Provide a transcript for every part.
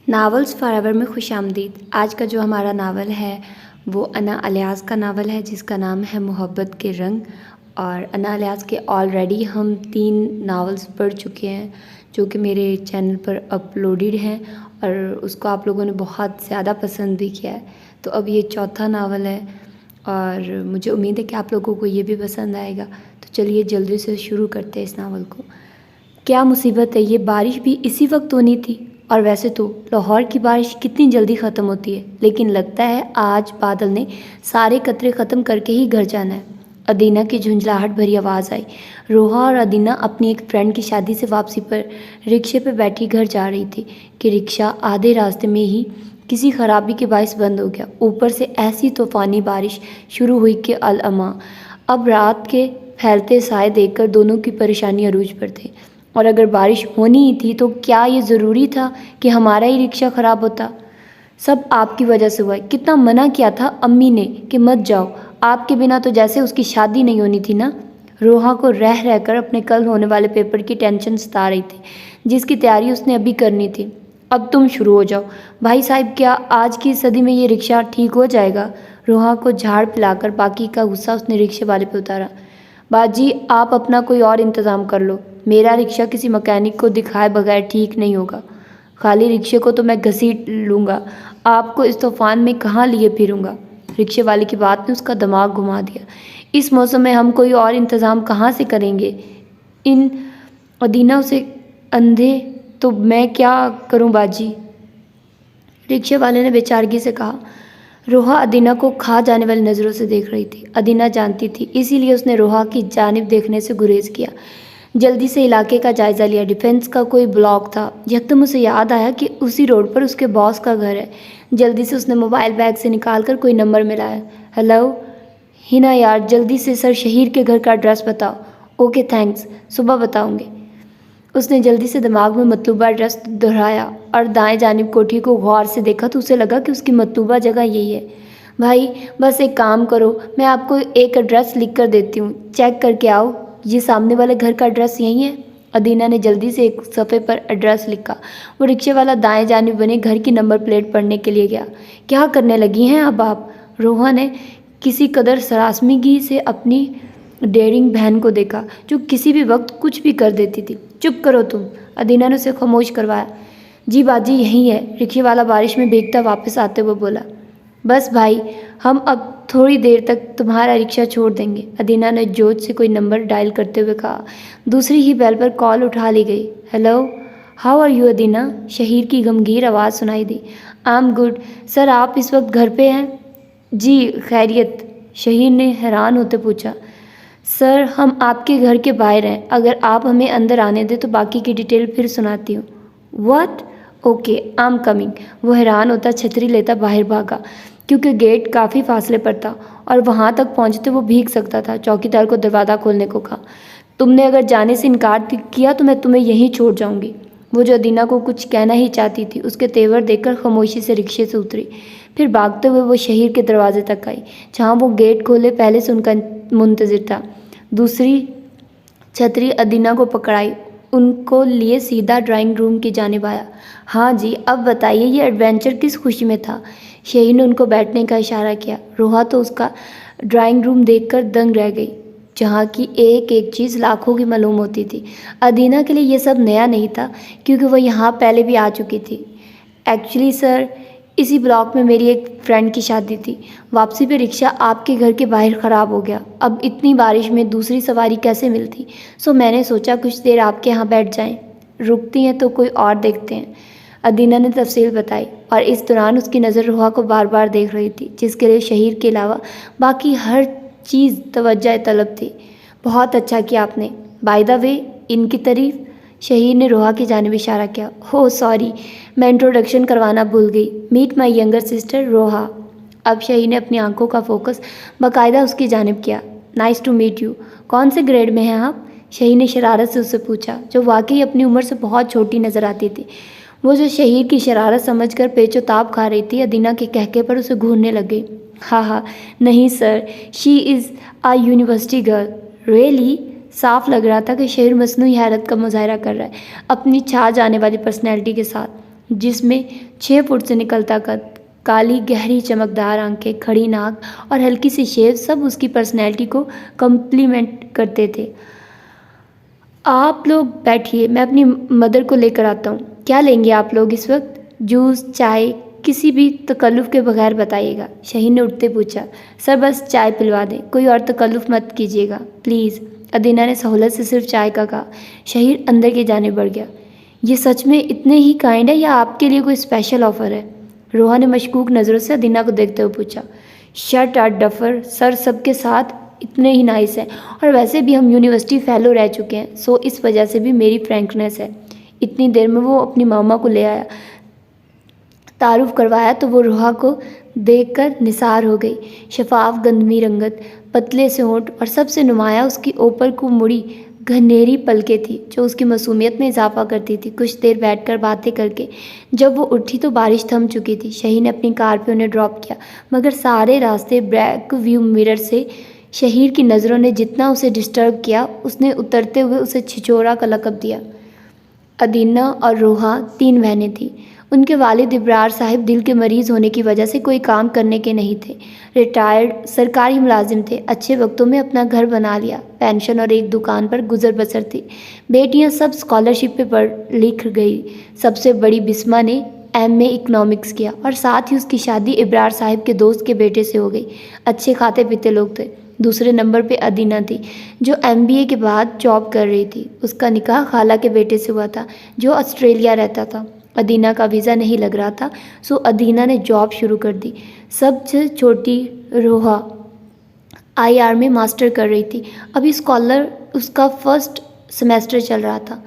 Novels forever में खुशामदीद। आज का जो हमारा नावल है वो अना अलियास का नावल है जिसका नाम है मोहब्बत के रंग। और अना अलियास के ऑलरेडी हम 3 नावल्स पढ़ चुके हैं जो कि मेरे चैनल पर अपलोडेड हैं और उसको आप लोगों ने बहुत ज़्यादा पसंद भी किया है। तो अब ये चौथा नावल है और मुझे उम्मीद है कि आप लोगों को ये भी पसंद आएगा। तो चलिए जल्दी से शुरू करते हैं इस नावल को। क्या मुसीबत है, ये बारिश भी इसी वक्त होनी थी। और वैसे तो लाहौर की बारिश कितनी जल्दी ख़त्म होती है, लेकिन लगता है आज बादल ने सारे कतरे ख़त्म करके ही घर जाना है। अदीना की झुंझलाहट भरी आवाज़ आई। रोहा और अदीना अपनी एक फ्रेंड की शादी से वापसी पर रिक्शे पर बैठी घर जा रही थी कि रिक्शा आधे रास्ते में ही किसी खराबी के बायस बंद हो गया। ऊपर से ऐसी तूफ़ानी बारिश शुरू हुई कि अल-अमा अब रात के फैलते साए देखकर दोनों की परेशानी अरूज पर थी। और अगर बारिश होनी ही थी तो क्या ये ज़रूरी था कि हमारा ही रिक्शा ख़राब होता। सब आपकी वजह से हुआ है। कितना मना किया था अम्मी ने कि मत जाओ, आपके बिना तो जैसे उसकी शादी नहीं होनी थी ना। रोहा को रह रहकर अपने कल होने वाले पेपर की टेंशन सता रही थी जिसकी तैयारी उसने अभी करनी थी। अब तुम शुरू हो जाओ भाई साहब, क्या आज की सदी में ये रिक्शा ठीक हो जाएगा। रोहा को झाड़ पिलाकर बाकी का गुस्सा उसने रिक्शे वाले पे उतारा। बाजी आप अपना कोई और इंतज़ाम कर लो, मेरा रिक्शा किसी मैकेनिक को दिखाए बगैर ठीक नहीं होगा। खाली रिक्शे को तो मैं घसीट लूँगा, आपको इस तूफान में कहाँ लिए फिरूँगा। रिक्शे वाले की बात ने उसका दिमाग घुमा दिया। इस मौसम में हम कोई और इंतज़ाम कहाँ से करेंगे। इन अदीना से अंधे तो मैं क्या करूँ बाजी, रिक्शे वाले ने बेचारगी से कहा। रोहा अदीना को खा जाने वाली नज़रों से देख रही थी। अदीना जानती थी, इसीलिए उसने रोहा की जानिब देखने से गुरेज किया। जल्दी से इलाके का जायज़ा लिया। डिफेंस का कोई ब्लॉक था। यकदम उसे याद आया कि उसी रोड पर उसके बॉस का घर है। जल्दी से उसने मोबाइल बैग से निकालकर कोई नंबर मिलाया। हेलो हिना यार, जल्दी से सर शहीर के घर का एड्रेस बताओ। ओके थैंक्स, सुबह बताऊँगी। उसने जल्दी से दिमाग में मतलूबा एड्रेस दोहराया और दाएं जानिब कोठी को गौर से देखा तो उसे लगा कि उसकी मतलूबा जगह यही है। भाई बस एक काम करो, मैं आपको एक एड्रेस लिख कर देती हूँ, चेक करके आओ। ये सामने वाले घर का एड्रेस यही है। अदीना ने जल्दी से एक सफ़े पर एड्रेस लिखा। वो रिक्शे वाला दाएं जानिब बने घर की नंबर प्लेट पढ़ने के लिए गया। क्या करने लगी हैं अब आप, रोहा ने किसी कदर सरासमीगी से अपनी डेयरिंग बहन को देखा जो किसी भी वक्त कुछ भी कर देती थी। चुप करो तुम, अदीना ने उसे खामोश करवाया। जी बाजी यही है, रिक्शे वाला बारिश में भीगता वापस आते हुए बोला। बस भाई हम अब थोड़ी देर तक तुम्हारा रिक्शा छोड़ देंगे, अदीना ने जोश से कोई नंबर डायल करते हुए कहा। दूसरी ही बेल पर कॉल उठा ली गई। Hello how are you Adina, Shaheer की गमगीर आवाज़ सुनाई दी। आई एम गुड सर, आप इस वक्त घर पे हैं। जी खैरियत, शहीर ने हैरान होते पूछा। सर हम आपके घर के बाहर हैं, अगर आप हमें अंदर आने दें तो बाकी की डिटेल फिर सुनाती हूँ। What, okay I am coming. वो हैरान होता छतरी लेता बाहर भागा क्योंकि गेट काफ़ी फासले पर था और वहाँ तक पहुँचते वो भीग सकता था। चौकीदार को दरवाज़ा खोलने को कहा। तुमने अगर जाने से इनकार किया तो मैं तुम्हें यहीं छोड़ जाऊँगी। वो जो अदीना को कुछ कहना ही चाहती थी उसके तेवर देखकर खामोशी से रिक्शे से उतरी। फिर भागते हुए वो शहीर के दरवाजे तक आई जहाँ वो गेट खोले पहले से उनका मुंतज़िर था। दूसरी छतरी अदीना को पकड़ाई, उनको लिए सीधा ड्राइंग रूम की जानिब आया। हाँ जी अब बताइए ये एडवेंचर किस खुशी में था। शहीर ने उनको बैठने का इशारा किया। रोहा तो उसका ड्राइंग रूम देखकर दंग रह गई जहाँ की एक एक चीज़ लाखों की मालूम होती थी। अदीना के लिए ये सब नया नहीं था क्योंकि वह यहाँ पहले भी आ चुकी थी। एक्चुअली सर इसी ब्लॉक में मेरी एक फ्रेंड की शादी थी। वापसी पे रिक्शा आपके घर के बाहर ख़राब हो गया। अब इतनी बारिश में दूसरी सवारी कैसे मिलती, सो मैंने सोचा कुछ देर आपके यहाँ बैठ जाएं। रुकती हैं तो कोई और देखते हैं, अदीना ने तफसील बताई। और इस दौरान उसकी नज़र रोहा को बार बार देख रही थी जिसके लिए शहीर के अलावा बाकी हर चीज़ तवज्जो तलब थी। बहुत अच्छा किया आपने, बाय द वे इनकी तारीफ़, शहीर ने रोहा की जानिब इशारा किया। हो सॉरी मैं इंट्रोडक्शन करवाना भूल गई, मीट माई यंगर सिस्टर रोहा। अब शहीर ने अपनी आंखों का फोकस बाकायदा उसकी जानिब किया। नाइस टू मीट यू, कौन से ग्रेड में हैं आप, शहीर ने शरारत से उससे पूछा जो वाकई अपनी उम्र से बहुत छोटी नज़र आती थी। वो जो शहीर की शरारत समझकर पेचोताप खा रही थी अदीना के कहके पर उसे घूरने लग गई। हाँ नहीं sir, she is a university girl. Really, साफ लग रहा था कि शहीर मसनूई हैरत का मुजाहरा कर रहा है अपनी छा जाने वाली पर्सनैलिटी के साथ। जिसमें 6 फुट से निकलता कद, काली गहरी चमकदार आंखें, खड़ी नाक और हल्की सी शेव सब उसकी पर्सनैलिटी को कम्प्लीमेंट करते थे। आप लोग बैठिए, मैं अपनी मदर को लेकर आता हूँ। क्या लेंगे आप लोग इस वक्त? जूस, चाय, किसी भी तकल्लुफ़ के बगैर बताइएगा, शहीन ने उठते पूछा। सर बस चाय पिलवा दें, कोई और तकल्लुफ़ मत कीजिएगा प्लीज़, अदीना ने सहूलत से सिर्फ चाय का कहा। शहीर अंदर की जाने बढ़ गया। ये सच में इतने ही काइंड है या आपके लिए कोई स्पेशल ऑफ़र है? रोहा ने मशकूक नज़रों से अदीना को देखते हुए पूछा। शट आउट डफर, सर सबके साथ इतने ही नाइस है और वैसे भी हम यूनिवर्सिटी फ़ेलो रह चुके हैं, सो इस वजह से भी मेरी फ्रैंकनेस है। इतनी देर में वो अपनी मामा को ले आया, तारुफ करवाया तो वो रोहा को देखकर निसार हो गई। शफाफ गंदमी रंगत, पतले से होंठ और सबसे नुमाया उसकी ऊपर को मुड़ी घनेरी पलकें थी जो उसकी मासूमियत में इजाफा करती थी। कुछ देर बैठकर बातें करके जब वो उठी तो बारिश थम चुकी थी। शहीन ने अपनी कार पे उन्हें ड्रॉप किया, मगर सारे रास्ते बैक व्यू मिरर से शहीर की नज़रों ने जितना उसे डिस्टर्ब किया, उसने उतरते हुए उसे छिछोरा का लक़ब दिया। अदीना और रोहा 3 बहनें थीं। उनके वालिद इब्रार साहिब दिल के मरीज़ होने की वजह से कोई काम करने के नहीं थे। रिटायर्ड सरकारी मुलाजिम थे। अच्छे वक्तों में अपना घर बना लिया, पेंशन और एक दुकान पर गुजर बसर थी। बेटियां सब स्कॉलरशिप पे पढ़ लिख गई। सबसे बड़ी बिस्मा ने MA इकनॉमिक्स किया और साथ ही उसकी शादी इब्रार साहिब के दोस्त के बेटे से हो गई। अच्छे खाते पीते लोग थे। दूसरे नंबर पे अदीना थी जो MBA के बाद जॉब कर रही थी। उसका निकाह खाला के बेटे से हुआ था जो ऑस्ट्रेलिया रहता था। अदीना का वीज़ा नहीं लग रहा था, सो अदीना ने जॉब शुरू कर दी। सबसे छोटी रोहा IR में मास्टर कर रही थी। अभी स्कॉलर उसका फर्स्ट सेमेस्टर चल रहा था।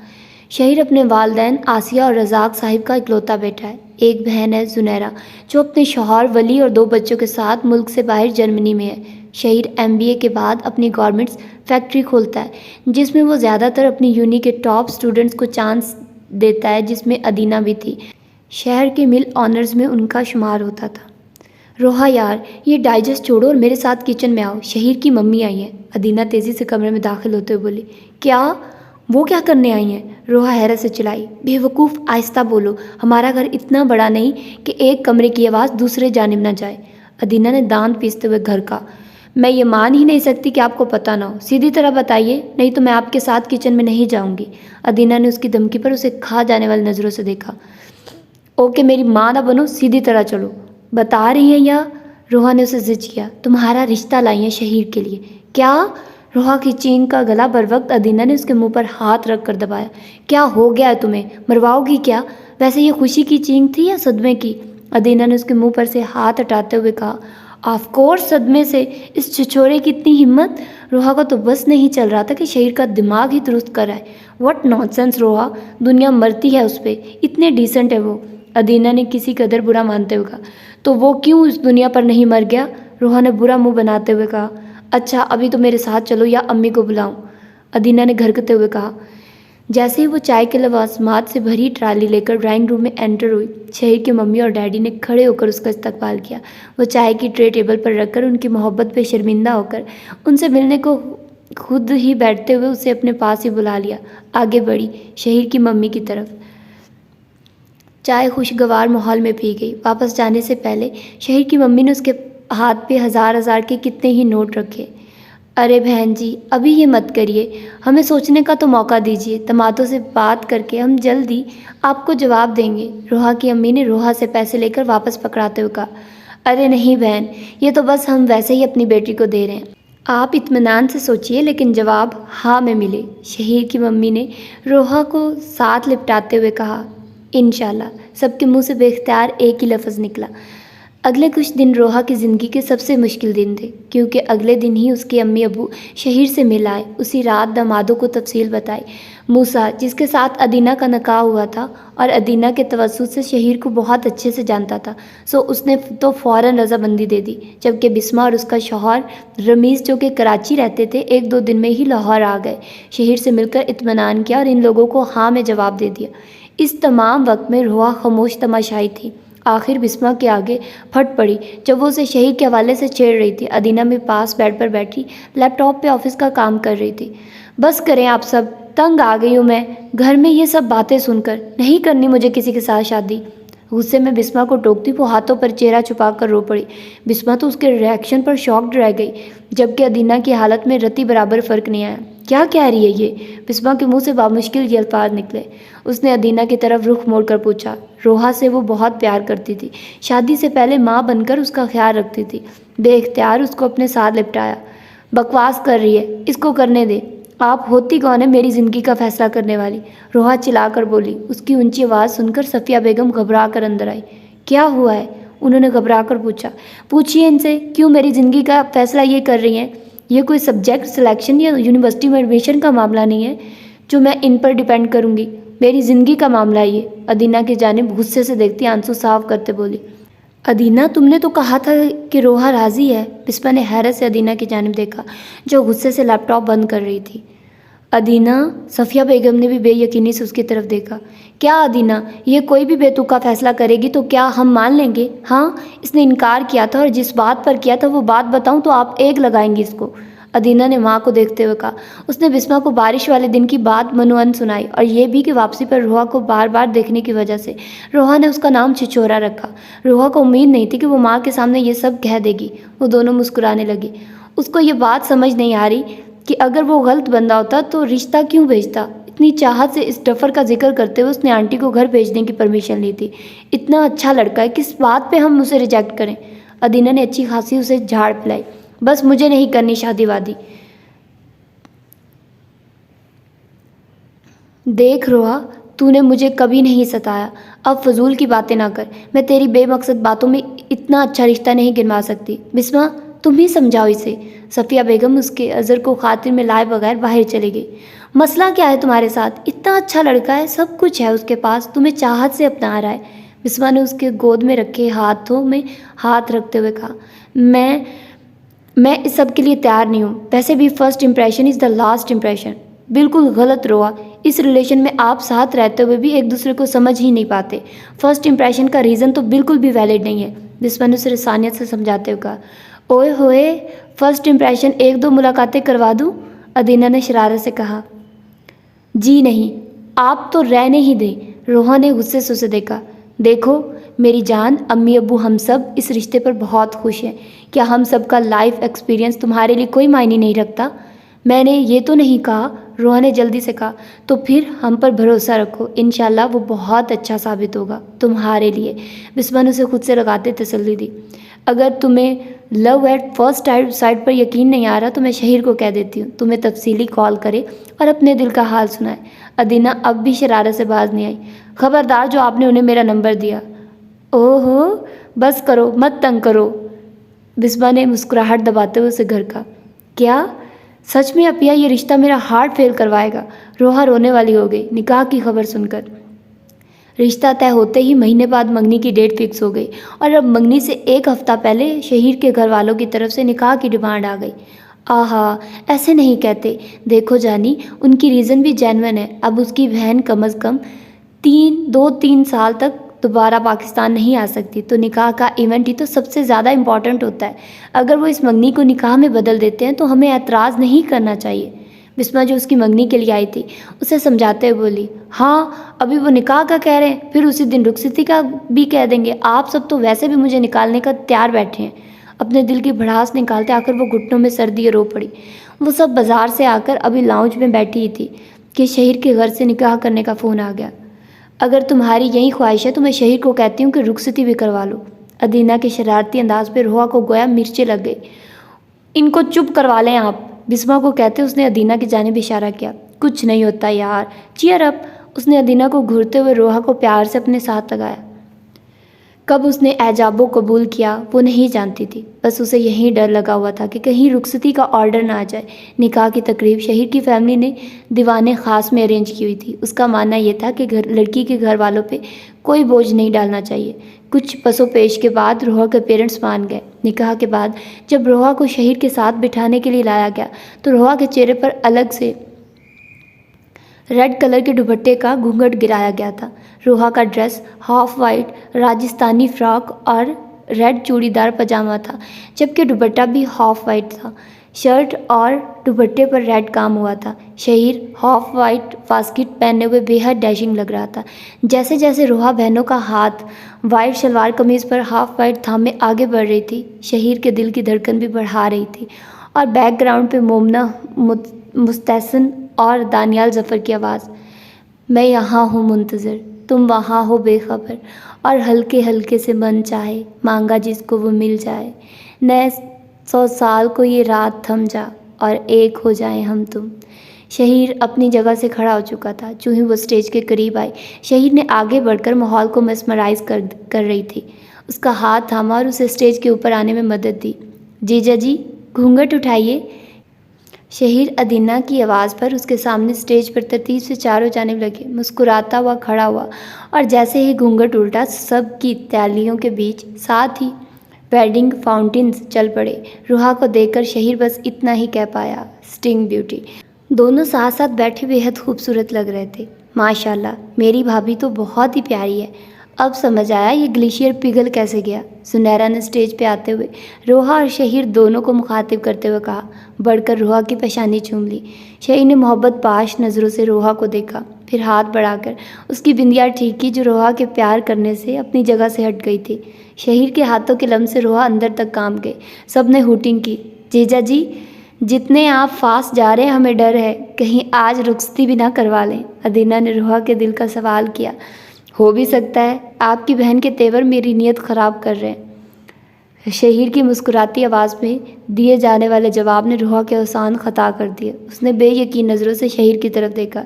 शहीर अपने वालदैन आसिया और रज़ाक साहिब का इकलौता बेटा है। एक बहन है जुनैरा जो अपने शौहर वली और 2 बच्चों के साथ मुल्क से बाहर जर्मनी में है। शहीर MBA के बाद अपनी गारमेंट्स फैक्ट्री खोलता है जिसमें वो ज़्यादातर अपनी यूनी के टॉप स्टूडेंट्स को चांस देता है, जिसमें अदीना भी थी। शहर के मिल ऑनर्स में उनका शुमार होता था। रोहा यार, ये डाइजेस्ट छोड़ो और मेरे साथ किचन में आओ, शहीर की मम्मी आई हैं। अदीना तेज़ी से कमरे में दाखिल होते हुए बोली। क्या? वो क्या करने आई हैं? रोहा हैरत से चिल्लाई। बेवकूफ़, आहिस्ता बोलो, हमारा घर इतना बड़ा नहीं कि एक कमरे की आवाज़ दूसरे जानिब न जाए। अदीना ने दांत पीसते हुए घर का। मैं ये मान ही नहीं सकती कि आपको पता ना हो। सीधी तरह बताइए, नहीं तो मैं आपके साथ किचन में नहीं जाऊंगी। अदीना ने उसकी धमकी पर उसे खा जाने वाली नज़रों से देखा। ओके, मेरी माँ ना बनो, सीधी तरह चलो। बता रही हैं या? रोहा ने उसे जिद किया। तुम्हारा रिश्ता लाई है शहीर के लिए। क्या? रोहा की चीख का गला बर वक्त अदीना ने उसके मुंह पर हाथ रख कर दबाया। क्या हो गया है तुम्हें? मरवाओगी क्या? वैसे ये खुशी की चीख थी या सदमे की? अदीना ने उसके मुंह पर से हाथ हटाते हुए कहा। ऑफ कोर्स सदमे से। इस छिछोरे की इतनी हिम्मत! रोहा का तो बस नहीं चल रहा था कि शहीर का दिमाग ही दुरुस्त कराए। व्हाट नॉनसेंस रोहा, दुनिया मरती है उस पर, इतने डिसेंट है वो। अदीना ने किसी कदर बुरा मानते हुए कहा। तो वो क्यों इस दुनिया पर नहीं मर गया? रोहा ने बुरा मुंह बनाते हुए कहा। अच्छा, अभी तो मेरे साथ चलो या अम्मी को बुलाऊं? अदीना ने घरकते हुए कहा। जैसे ही वो चाय के लवाजमात से भरी ट्राली लेकर ड्राइंग रूम में एंटर हुई, शहीर की मम्मी और डैडी ने खड़े होकर उसका इस्तकबाल किया। वो चाय की ट्रे टेबल पर रखकर उनकी मोहब्बत पे शर्मिंदा होकर उनसे मिलने को खुद ही बैठते हुए उसे अपने पास ही बुला लिया। आगे बढ़ी शहीर की मम्मी की तरफ। चाय खुशगवार माहौल में पी गई। वापस जाने से पहले शहीर की मम्मी ने उसके हाथ पे 1000 के कितने ही नोट रखे। अरे बहन जी, अभी ये मत करिए, हमें सोचने का तो मौका दीजिए। तमातों से बात करके हम जल्दी आपको जवाब देंगे। रोहा की अम्मी ने रोहा से पैसे लेकर वापस पकड़ाते हुए कहा। अरे नहीं बहन, ये तो बस हम वैसे ही अपनी बेटी को दे रहे हैं। आप इत्मीनान से सोचिए, लेकिन जवाब हाँ में मिले। शहीर की मम्मी ने रोहा को साथ लिपटाते हुए कहा। इंशाल्लाह। सबके मुंह से बेख्तियार एक ही लफ्ज़ निकला। अगले कुछ दिन रोहा की ज़िंदगी के सबसे मुश्किल दिन थे, क्योंकि अगले दिन ही उसके अम्मी अबू शहीर से मिल आए। उसी रात दामादों को तफसील बताई। मूसा, जिसके साथ अदीना का निकाह हुआ था और अदीना के तवस्सुत से शहीर को बहुत अच्छे से जानता था, सो उसने तो फ़ौरन रज़ामंदी दे दी। जबकि बिस्मा और उसका शौहर रमीज़, जो कि कराची रहते थे, 1-2 दिन में ही लाहौर आ गए। शहीर से मिलकर इत्मीनान किया और इन लोगों को हाँ में जवाब दे दिया। इस तमाम वक्त में रोहा खामोश तमाशाई थी। आखिर बिस्मा के आगे फट पड़ी जब वो उसे शहीर के हवाले से छेड़ रही थी। अदीना में पास बेड पर बैठी लैपटॉप पे ऑफिस का काम कर रही थी। बस करें आप सब, तंग आ गई हूँ मैं घर में ये सब बातें सुनकर। नहीं करनी मुझे किसी के साथ शादी। गुस्से में बिस्मा को टोकती वो हाथों पर चेहरा छुपा कर रो पड़ी। बिस्मा तो उसके रिएक्शन पर शॉक्ड रह गई, जबकि अदीना की हालत में रत्ती बराबर फ़र्क नहीं आया। क्या कह रही है ये? बिस्मा के मुंह से बामुश्किल ये अल्फाज निकले। उसने अदीना की तरफ रुख मोड़कर पूछा। रोहा से वो बहुत प्यार करती थी, शादी से पहले माँ बनकर उसका ख्याल रखती थी। बेइख्तियार उसको अपने साथ लिपटाया। बकवास कर रही है, इसको करने दे। आप होती कौन है मेरी ज़िंदगी का फैसला करने वाली? रोहा चिल्लाकर बोली। उसकी ऊंची आवाज़ सुनकर सफ़िया बेगम घबरा कर अंदर आई। क्या हुआ है? उन्होंने घबरा कर पूछा। पूछिए इनसे, क्यों मेरी ज़िंदगी का फैसला ये कर रही हैं? ये कोई सब्जेक्ट सिलेक्शन या यूनिवर्सिटी में एडमिशन का मामला नहीं है जो मैं इन पर डिपेंड करूँगी। मेरी ज़िंदगी का मामला है ये। अदीना की जानिब गुस्से से देखती आंसू साफ करते बोली। अदीना, तुमने तो कहा था कि रोहा राज़ी है। बिस्मा ने हैरत से अदीना की जानिब देखा, जो गुस्से से लैपटॉप बंद कर रही थी। अदीना, सफ़िया बेगम ने भी बेयकीनी से उसकी तरफ देखा। क्या अदीना, ये कोई भी बेतुका फैसला करेगी तो क्या हम मान लेंगे? हाँ, इसने इनकार किया था और जिस बात पर किया था वो बात बताऊं तो आप एक लगाएंगी इसको। अदीना ने माँ को देखते हुए कहा। उसने बिस्मा को बारिश वाले दिन की बात मनोअन सुनाई और ये भी कि वापसी पर रोहा को बार बार देखने की वजह से रोहा ने उसका नाम छिछोरा रखा। रोहा को उम्मीद नहीं थी कि वो माँ के सामने ये सब कह देगी। वो दोनों मुस्कुराने लगी। उसको ये बात समझ नहीं आ रही कि अगर वो गलत बंदा होता तो रिश्ता क्यों भेजता। इतनी चाहत से इस डफर का जिक्र करते हुए उसने आंटी को घर भेजने की परमिशन ली थी। इतना अच्छा लड़का है, किस बात पे हम उसे रिजेक्ट करें? अदीना ने अच्छी खासी उसे झाड़ पिलाई। बस मुझे नहीं करनी शादी वादी। देख रोहा, तूने मुझे कभी नहीं सताया। अब फजूल की बातें ना कर। मैं तेरी बेमकसद बातों में इतना अच्छा रिश्ता नहीं गिनवा सकती। बिस्मा, तुम ही समझाओ इसे। सफ़िया बेगम उसके अज़र को खातिर में लाए बगैर बाहर चली गई। मसला क्या है तुम्हारे साथ? इतना अच्छा लड़का है, सब कुछ है उसके पास, तुम्हें चाहत से अपना रहा है। बिस्मा ने उसके गोद में रखे हाथों में हाथ रखते हुए कहा। मैं इस सब के लिए तैयार नहीं हूँ। वैसे भी first impression is the last impression. बिल्कुल गलत रोआ। इस रिलेशन में आप साथ रहते हुए भी एक दूसरे को समझ ही नहीं पाते। फर्स्ट इम्प्रेशन का रीज़न तो बिल्कुल भी वैलिड नहीं है। बिस्मा ने उसे रसानियत से समझाते हुए कहा। ओए होए, फर्स्ट इम्प्रेशन एक दो मुलाकातें करवा दूँ? अदीना ने शरारत से कहा। जी नहीं, आप तो रहने ही दें। रोहा ने गुस्से से उसे देखा। देखो मेरी जान, अम्मी अब्बू हम सब इस रिश्ते पर बहुत खुश हैं। क्या हम सब का लाइफ एक्सपीरियंस तुम्हारे लिए कोई मायने नहीं रखता? मैंने ये तो नहीं कहा। रोहा ने जल्दी से कहा। तो फिर हम पर भरोसा रखो, इंशाल्लाह वो बहुत अच्छा साबित होगा तुम्हारे लिए। बिस्मा ने उसे खुद से लगाते तसल्ली दी। अगर तुम्हें लव एट फर्स्ट साइड पर यकीन नहीं आ रहा तो मैं शहीर को कह देती हूँ तुम्हें तफसीली कॉल करे और अपने दिल का हाल सुनाए। अदीना अब भी शरारत से बाज नहीं आई। खबरदार जो आपने उन्हें मेरा नंबर दिया। ओहो, बस करो, मत तंग करो। बिस्मा ने मुस्कुराहट दबाते हुए उसे घर का। क्या सच में अपिया ये रिश्ता मेरा हार्ट फेल करवाएगा? रोहा रोने वाली हो गई निकाह की खबर सुनकर। रिश्ता तय होते ही महीने बाद मंगनी की डेट फिक्स हो गई और अब मंगनी से एक हफ्ता पहले शहीर के घर वालों की तरफ से निकाह की डिमांड आ गई। आहा, ऐसे नहीं कहते। देखो जानी, उनकी रीज़न भी जेन्युइन है। अब उसकी बहन कम अज़ कम 3 साल तक दोबारा पाकिस्तान नहीं आ सकती, तो निकाह का इवेंट ही तो सबसे ज़्यादा इम्पॉर्टेंट होता है। अगर वो इस मंगनी को निकाह में बदल देते हैं तो हमें ऐतराज़ नहीं करना चाहिए। बिस्मा जो उसकी मंगनी के लिए आई थी उसे समझाते हुए बोली। हाँ, अभी वो निकाह का कह रहे हैं, फिर उसी दिन रुखसती का भी कह देंगे। आप सब तो वैसे भी मुझे निकालने का तैयार बैठे हैं। अपने दिल की भड़ास निकालते आकर वो घुटनों में सर दिए रो पड़ी। वो सब बाज़ार से आकर अभी लाउंज में बैठी ही थी कि शहीर के घर से निकाह करने का फ़ोन आ गया। अगर तुम्हारी यही ख्वाहिश है तो मैं शहीर को कहती हूँ कि रुखसती भी करवा लो। अदीना के शरारती अंदाज पर रोहा को गोया मिर्चें लग गई। इनको चुप करवा लें आप, बिस्मा को कहते उसने अदीना की जानिब इशारा किया। कुछ नहीं होता यार, चीयर अप। उसने अदीना को घूरते हुए रोहा को प्यार से अपने साथ लगाया। कब उसने एजाबो कबूल किया वो नहीं जानती थी, बस उसे यही डर लगा हुआ था कि कहीं रुखसती का ऑर्डर ना आ जाए। निकाह की तकरीब शहीर की फैमिली ने दीवाने ख़ास में अरेंज की हुई थी। उसका मानना यह था कि लड़की के घर वालों पे कोई बोझ नहीं डालना चाहिए। कुछ पसोपेश के बाद रोहा के पेरेंट्स मान गए। निकाह के बाद जब रोहा को शहीर के साथ बिठाने के लिए लाया गया तो रोहा के चेहरे पर अलग से रेड कलर के दुपट्टे का घूंघट गिराया गया था। रोहा का dress half white Rajasthani frock और रेड चूड़ीदार पजामा था, जबकि दुपट्टा भी हाफ वाइट था। शर्ट और दुपट्टे पर रेड काम हुआ था। शहीर हाफ वाइट बास्केट पहने हुए बेहद डैशिंग लग रहा था। जैसे जैसे रोहा बहनों का हाथ वाइट शलवार कमीज़ पर हाफ वाइट थामे आगे बढ़ रही थी, शहीर के दिल की धड़कन भी बढ़ा रही थी। और बैकग्राउंड पे मोमना मुस्तहसन और दानियाल जफ़र की आवाज़, मैं यहाँ हूँ मुंतज़िर, तुम वहाँ हो बेखबर, और हल्के हल्के से मन चाहे मांगा जिसको वो मिल जाए, नए 100 साल को ये रात थम जा और एक हो जाएं हम तुम। शहीर अपनी जगह से खड़ा हो चुका था। जो ही वो स्टेज के करीब आई, शहीर ने आगे बढ़कर माहौल को मेस्मराइज कर रही थी। उसका हाथ थामा और उसे स्टेज के ऊपर आने में मदद दी। जीजा जी, घूंघट उठाइए। शहीर अदीना की आवाज़ पर उसके सामने स्टेज पर तरतीब से चारों जानिब लगे मुस्कुराता हुआ खड़ा हुआ, और जैसे ही घूंघट उल्टा, सब की तालियों के बीच साथ ही वेडिंग फाउंटेन्स चल पड़े। रूहा को देखकर शहीर बस इतना ही कह पाया, स्टिंग ब्यूटी। दोनों साथ साथ बैठे बेहद खूबसूरत लग रहे थे। माशाल्लाह, मेरी भाभी तो बहुत ही प्यारी है। अब समझ आया ये ग्लेशियर पिघल कैसे गया। सुनहरा ने स्टेज पे आते हुए रोहा और शहीर दोनों को मुखातिब करते हुए कहा। बढ़कर रोहा की पेशानी चूम ली। शहीर ने मोहब्बत पाश नज़रों से रोहा को देखा, फिर हाथ बढ़ाकर उसकी बिंदिया ठीक की जो रोहा के प्यार करने से अपनी जगह से हट गई थी। शहीर के हाथों के लम्स से रोहा अंदर तक काम गए। सब ने हूटिंग की, जीजा जी जितने आप फास्ट जा रहे हैं हमें डर है कहीं आज रुखसती भी ना करवा लें। अदीना ने रोहा के दिल का सवाल किया। हो भी सकता है, आपकी बहन के तेवर मेरी नीयत ख़राब कर रहे हैं। शहीर की मुस्कुराती आवाज़ में दिए जाने वाले जवाब ने रोहा के आसान ख़ता कर दिया। उसने बेयकीन नज़रों से शहीर की तरफ देखा,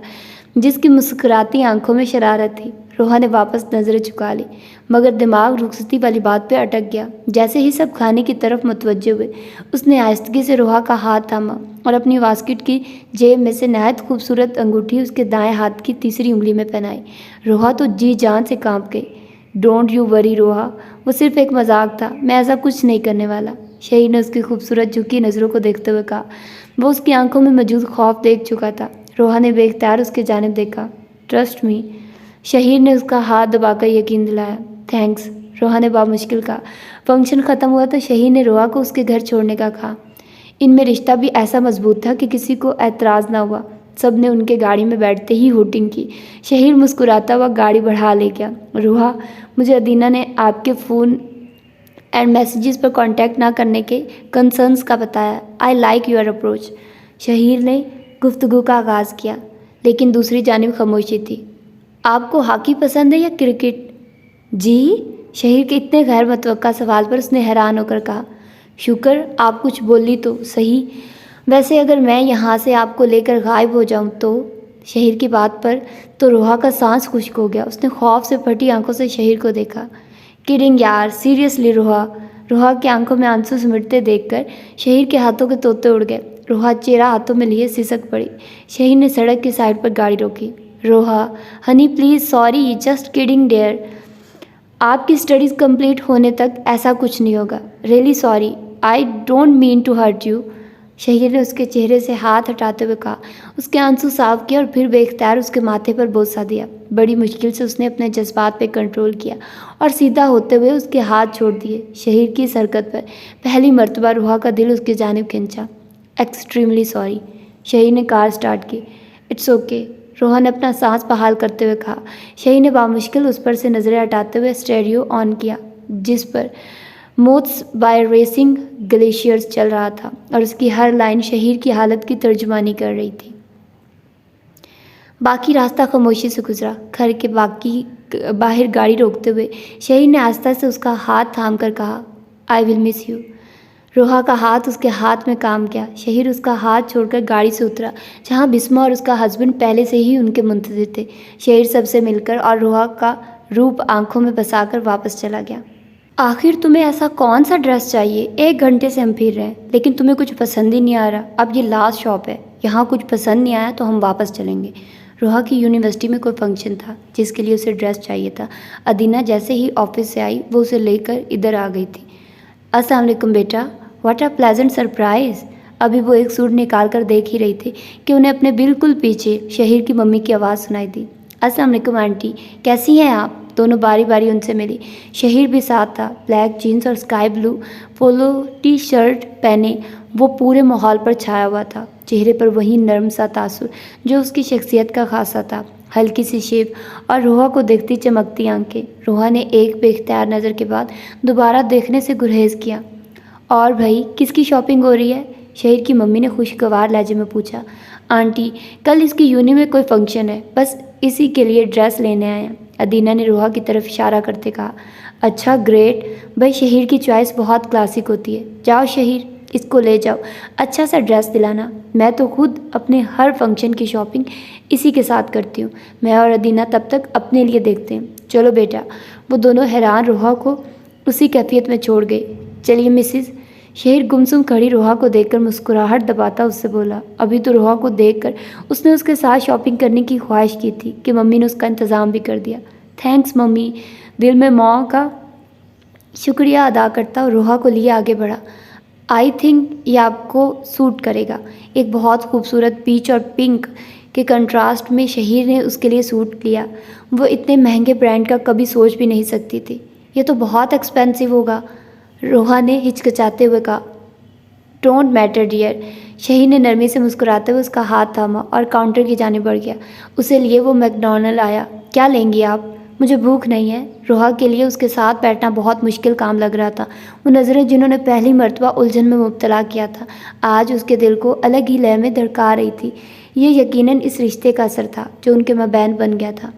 जिसकी मुस्कुराती आंखों में शरारत थी। रोहा ने वापस नज़रें झुका ली, मगर दिमाग रुखसती वाली बात पे अटक गया। जैसे ही सब खाने की तरफ मुतवज्जे हुए, उसने आहिस्तगी से रोहा का हाथ थामा और अपनी बास्केट की जेब में से नहायत खूबसूरत अंगूठी उसके दाएं हाथ की तीसरी उंगली में पहनाई। रोहा तो जी जान से कांप गई। डोंट यू वरी रोहा, वो सिर्फ एक मजाक था, मैं ऐसा कुछ नहीं करने वाला। शहीर ने उसकी खूबसूरत झुकी नज़रों को देखते हुए कहा। वो उसकी आंखों में मौजूद खौफ देख चुका था। रोहा ने बेख्तियार उसके जानिब देखा। ट्रस्ट मी, शहीर ने उसका हाथ दबाकर यकीन दिलाया। थैंक्स, रोहा ने बामुश्किल कहा। फंक्शन ख़त्म हुआ तो शहीर ने रोहा को उसके घर छोड़ने का कहा। इनमें रिश्ता भी ऐसा मजबूत था कि किसी को एतराज़ ना हुआ। सब ने उनके गाड़ी में बैठते ही हूटिंग की। शहीर मुस्कुराता हुआ गाड़ी बढ़ा ले गया। रोहा, मुझे अदीना ने आपके फ़ोन एंड मैसेजेस पर कांटेक्ट ना करने के कंसर्न्स का बताया। I like your approach. Shaheer ने गुफ्तगू का आगाज़ किया, लेकिन दूसरी जानिब खामोशी थी। आपको हॉकी पसंद है या क्रिकेट? जी, शहीर के इतने गैर मुतवक्का सवाल पर उसने हैरान होकर कहा। शुक्र आप कुछ बोली तो सही। वैसे अगर मैं यहाँ से आपको लेकर गायब हो जाऊँ तो? शहीर की बात पर तो रोहा का सांस खुश्क हो गया। उसने खौफ से फटी आंखों से शहीर को देखा। किडिंग यार, सीरियसली रोहा। रोहा की आंखों में आंसू सिमटते देखकर शहीर के हाथों के तोते उड़ गए। रोहा चेहरा हाथों में लिए सिसक पड़ी। शहीर ने सड़क की साइड पर गाड़ी रोकी। Roha, honey please, sorry, just kidding dare. आपकी स्टडीज़ कंप्लीट होने तक ऐसा कुछ नहीं होगा। Really sorry, I don't mean to hurt you. Shaheer ने उसके चेहरे से हाथ हटाते हुए कहा। उसके आंसू साफ किए और फिर बेख्तियार उसके माथे पर बोसा दिया। बड़ी मुश्किल से उसने अपने जज्बात पे कंट्रोल किया और सीधा होते हुए उसके हाथ छोड़ दिए। शहीर की इस हरकत पर पहली मर्तबा रोहा का दिल उसकी जानिब खिंचा। Extremely sorry. शहीर ने कार स्टार्ट की। इट्स ओके, रोहा ने अपना सांस बहाल करते हुए कहा। शहीर ने बामुश्किल उस पर से नज़रें हटाते हुए स्टेरियो ऑन किया, जिस पर मोथ्स बाय रेसिंग ग्लेशियर्स चल रहा था, और उसकी हर लाइन शहीर की हालत की तर्जुमानी कर रही थी। बाकी रास्ता खामोशी से गुजरा। घर के बाहर गाड़ी रोकते हुए शहीर ने आस्था से उसका हाथ थाम कर कहा, आई विल मिस यू। रोहा का हाथ उसके हाथ में काम किया। शहीर उसका हाथ छोड़कर गाड़ी से उतरा, जहाँ बिस्मा और उसका हस्बैंड पहले से ही उनके मुंतज़िर थे। शहीर सबसे मिलकर और रोहा का रूप आंखों में बसाकर वापस चला गया। आखिर तुम्हें ऐसा कौन सा ड्रेस चाहिए? 1 घंटे से हम फिर रहे हैं, लेकिन तुम्हें कुछ पसंद ही नहीं आ रहा। अब ये लास्ट शॉप है, यहाँ कुछ पसंद नहीं आया तो हम वापस चलेंगे। रोहा की यूनिवर्सिटी में कोई फंक्शन था जिसके लिए उसे ड्रेस चाहिए था। अदीना जैसे ही ऑफिस से आई, वो उसे लेकर इधर आ गई थी। अस्सलाम वालेकुम बेटा, व्हाट अ प्लेजेंट सरप्राइज़। अभी वो एक सूट निकाल कर देख ही रही थी कि उन्हें अपने बिल्कुल पीछे शहीर की मम्मी की आवाज़ सुनाई दी। अस्सलाम वालेकुम आंटी, कैसी हैं आप? दोनों बारी बारी उनसे मिली। शहीर भी साथ था, ब्लैक जीन्स और sky blue polo T shirt पहने वो पूरे माहौल पर छाया हुआ था। चेहरे पर वही नर्म सा तासुर जो उसकी शख्सियत का खासा था, हल्की सी शेप और रोहा को देखती चमकती आंखें। रोहा ने एक बेख्तियार नज़र के बाद दोबारा देखने से गुरेज किया। और भाई किसकी शॉपिंग हो रही है? शहीर की मम्मी ने खुशगवार लहजे में पूछा। आंटी, कल इसकी यूनि में कोई फंक्शन है, बस इसी के लिए ड्रेस लेने आए हैं। अदीना ने रोहा की तरफ इशारा करते कहा। अच्छा, ग्रेट। भाई शहीर की चॉइस बहुत क्लासिक होती है। जाओ शहीर, इसको ले जाओ, अच्छा सा ड्रेस दिलाना। मैं तो खुद अपने हर फंक्शन की शॉपिंग इसी के साथ करती हूँ। मैं और अदीना तब तक अपने लिए देखते हैं। चलो बेटा। वो दोनों हैरान रोहा को उसी कैफियत में छोड़ गए। चलिए मिसिस। शहीर गुमसुम खड़ी रोहा को देखकर मुस्कुराहट दबाता उससे बोला। अभी तो रोहा को देखकर उसने उसके साथ शॉपिंग करने की ख्वाहिश की थी कि मम्मी ने उसका इंतज़ाम भी कर दिया। Thanks mummy. दिल में माँ का शुक्रिया अदा करता रोहा को लिए आगे बढ़ा। आई थिंक ये आपको सूट करेगा। एक बहुत खूबसूरत पीच और पिंक के कंट्रास्ट में शहीर ने उसके लिए सूट लिया। वो इतने महंगे ब्रांड का कभी सोच भी नहीं सकती थी। ये तो बहुत एक्सपेंसिव होगा, रोहा ने हिचकिचाते हुए कहा। Don't matter dear. शहीर ने नरमी से मुस्कुराते हुए उसका हाथ थामा और काउंटर की जाने बढ़ गया। उसे लिए वो मैकडॉनल्ड आया। क्या लेंगी आप? मुझे भूख नहीं है। रोहा के लिए उसके साथ बैठना बहुत मुश्किल काम लग रहा था। वो नज़रें जिन्होंने पहली मर्तबा उलझन में मुब्तला किया था, आज उसके दिल को अलग ही लय में धड़का रही थी। ये यकीनन इस रिश्ते का असर था जो उनके मबैन बन गया था।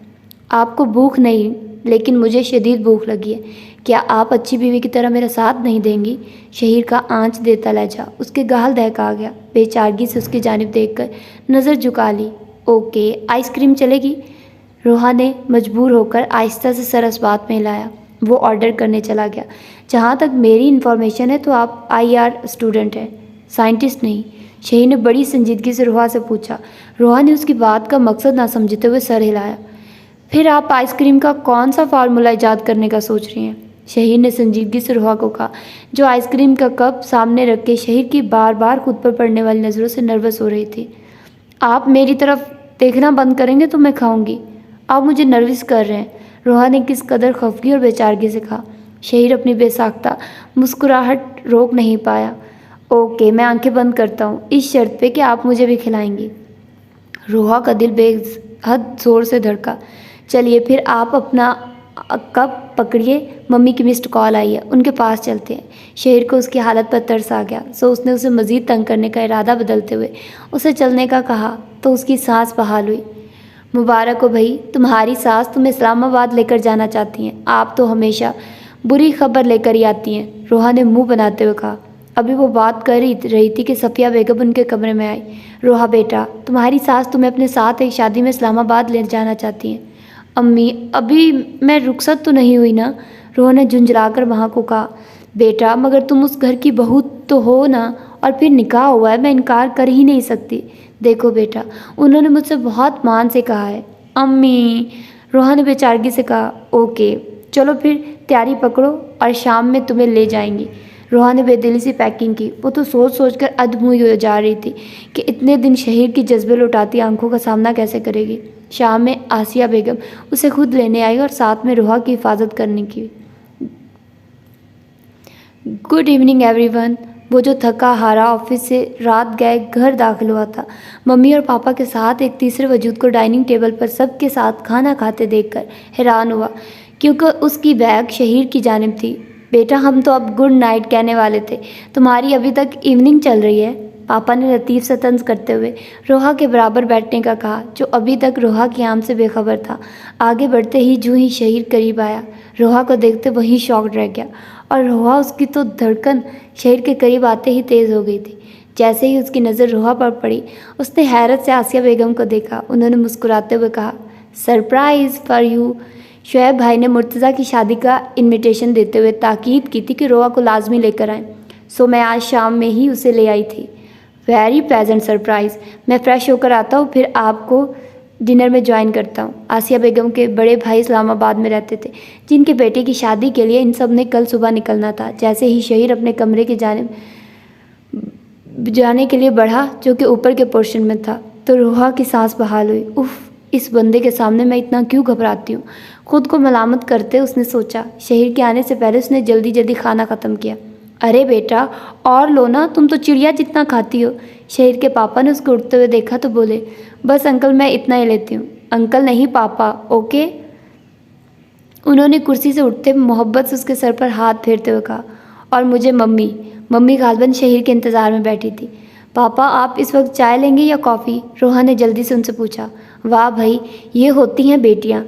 आपको भूख नहीं, लेकिन मुझे शदीद भूख लगी है। क्या आप अच्छी बीवी की तरह मेरा साथ नहीं देंगी? शहीर का आंच देता लहजा उसके गाल दहका गया। बेचारगी से उसकी जानिब देखकर नज़र झुका ली। ओके, आइसक्रीम चलेगी? रोहा ने मजबूर होकर आहिस्ता से सर इस बात में हिलाया। वो ऑर्डर करने चला गया। जहाँ तक मेरी इन्फॉर्मेशन है तो आप IR स्टूडेंट हैं, साइंटिस्ट नहीं। शहीर ने बड़ी संजीदगी से रोहा से पूछा। रोहा ने उसकी बात का मकसद ना समझते हुए सर हिलाया। फिर आप आइसक्रीम का कौन सा फार्मूला ईजाद करने का सोच रही हैं? शहीर ने संजीदगी से रोहा को कहा, जो आइसक्रीम का कप सामने रख के शहीर की बार बार खुद पर पड़ने वाली नज़रों से नर्वस हो रही थी। आप मेरी तरफ देखना बंद करेंगे तो मैं खाऊंगी। आप मुझे नर्वस कर रहे हैं, रोहा ने किस कदर खफगी और बेचारगी से कहा। शहीर अपनी बेसाख्ता मुस्कुराहट रोक नहीं पाया। ओके, मैं आंखें बंद करता हूँ, इस शर्त पे कि आप मुझे भी खिलाएंगी। रोहा का दिल बेहद ज़ोर से धड़का। चलिए फिर आप अपना कप पकड़िए, मम्मी की मिस्ड कॉल आई है, उनके पास चलते हैं। शहीर को उसकी हालत पर तरस आ गया, सो उसने उसे मज़ीद तंग करने का इरादा बदलते हुए उसे चलने का कहा तो उसकी सांस बहाल हुई। मुबारक हो भई, तुम्हारी सास तुम्हें इस्लामाबाद लेकर जाना चाहती हैं। आप तो हमेशा बुरी खबर लेकर ही आती हैं, रोहा ने मुंह बनाते हुए कहा। अभी वो बात कर रही थी कि सफ़िया बेगम उनके कमरे में आई। रोहा बेटा, तुम्हारी सास तुम्हें अपने साथ एक शादी में इस्लामाबाद ले जाना चाहती हैं। अम्मी, अभी मैं रुखसत तो नहीं हुई ना? रोहा ने झुंझलाकर वहाँ को कहा। बेटा, मगर तुम उस घर की बहू तो हो ना, और फिर निकाह हुआ है, मैं इनकार कर ही नहीं सकती। देखो बेटा, उन्होंने मुझसे बहुत मान से कहा है। अम्मी, रोहा ने बेचारगी से कहा। ओके चलो फिर तैयारी पकड़ो और शाम में तुम्हें ले जाएंगी। रोहा ने बेदिली से पैकिंग की। वो तो सोच सोच कर अधमुई हो जा रही थी कि इतने दिन शहीर की जज्बे लुटाती आंखों का सामना कैसे करेगी। शाम में आसिया बेगम उसे खुद लेने आई और साथ में रोहा की हिफाजत करने की। Good evening everyone. वो जो थका हारा ऑफिस से रात गए घर दाखिल हुआ था, मम्मी और पापा के साथ एक तीसरे वजूद को डाइनिंग टेबल पर सबके साथ खाना खाते देखकर हैरान हुआ, क्योंकि उसकी बैग शहीर की जानिब थी। बेटा, हम तो अब गुड नाइट कहने वाले थे, तुम्हारी अभी तक इवनिंग चल रही है। पापा ने लतीफ़ से तंज करते हुए रोहा के बराबर बैठने का कहा, जो अभी तक रोहा की आम से बेखबर था। आगे बढ़ते ही जूँ ही शहीर करीब आया, रोहा को देखते वहीं शॉक्ड रह गया, और रोहा उसकी तो धड़कन शहीर के करीब आते ही तेज़ हो गई थी। जैसे ही उसकी नज़र रोहा पर पड़ी, उसने हैरत से आसिया बेगम को देखा। उन्होंने मुस्कुराते हुए कहा, सरप्राइज़ फॉर यू। शुएब भाई ने मुर्तज़ा की शादी का इन्विटेशन देते हुए ताकीद की थी कि रोहा को लाजमी लेकर आएँ, सो मैं आज शाम में ही उसे ले आई थी। Very pleasant surprise. मैं फ़्रेश होकर आता हूँ, फिर आपको डिनर में ज्वाइन करता हूँ। आसिया बेगम के बड़े भाई इस्लामाबाद में रहते थे, जिनके बेटे की शादी के लिए इन सब ने कल सुबह निकलना था। जैसे ही शहीर अपने कमरे की जानिब जाने के लिए बढ़ा, जो कि ऊपर के पोर्शन में था, तो रोहा की सांस बहाल हुई। उफ़, इस बंदे के सामने मैं इतना क्यों घबराती हूँ? खुद को मलामत करते उसने सोचा। शहीर के आने से पहले उसने जल्दी जल्दी खाना ख़त्म किया। अरे बेटा, और लो ना, तुम तो चिड़िया जितना खाती हो। शहीर के पापा ने उसको उठते हुए देखा तो बोले, बस अंकल, मैं इतना ही लेती हूँ। अंकल नहीं, पापा, ओके। उन्होंने कुर्सी से उठते मोहब्बत से उसके सर पर हाथ फेरते हुए कहा, और मुझे मम्मी। मम्मी गालबन शहीर के इंतज़ार में बैठी थी। पापा, आप इस वक्त चाय लेंगे या कॉफ़ी? रोहा ने जल्दी से उनसे पूछा। वाह भाई, ये होती हैं बेटियाँ।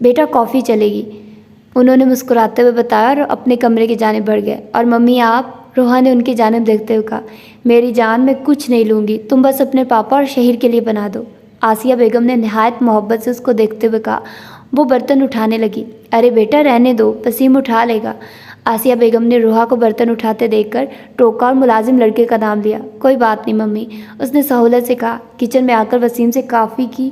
बेटा, कॉफ़ी चलेगी, उन्होंने मुस्कुराते हुए बताया और अपने कमरे की जानिब बढ़ गए। और मम्मी आप? रोहा ने उनकी जानिब देखते हुए कहा। मेरी जान, मैं कुछ नहीं लूँगी, तुम बस अपने पापा और शहीर के लिए बना दो। आसिया बेगम ने नहायत मोहब्बत से उसको देखते हुए कहा। वो बर्तन उठाने लगी। अरे बेटा, रहने दो, वसीम उठा लेगा। आसिया बेगम ने रोहा को बर्तन उठाते देखकर टोका और मुलाजिम लड़के का नाम लिया। कोई बात नहीं मम्मी, उसने सहूलत से कहा। किचन में आकर वसीम से काफ़ी की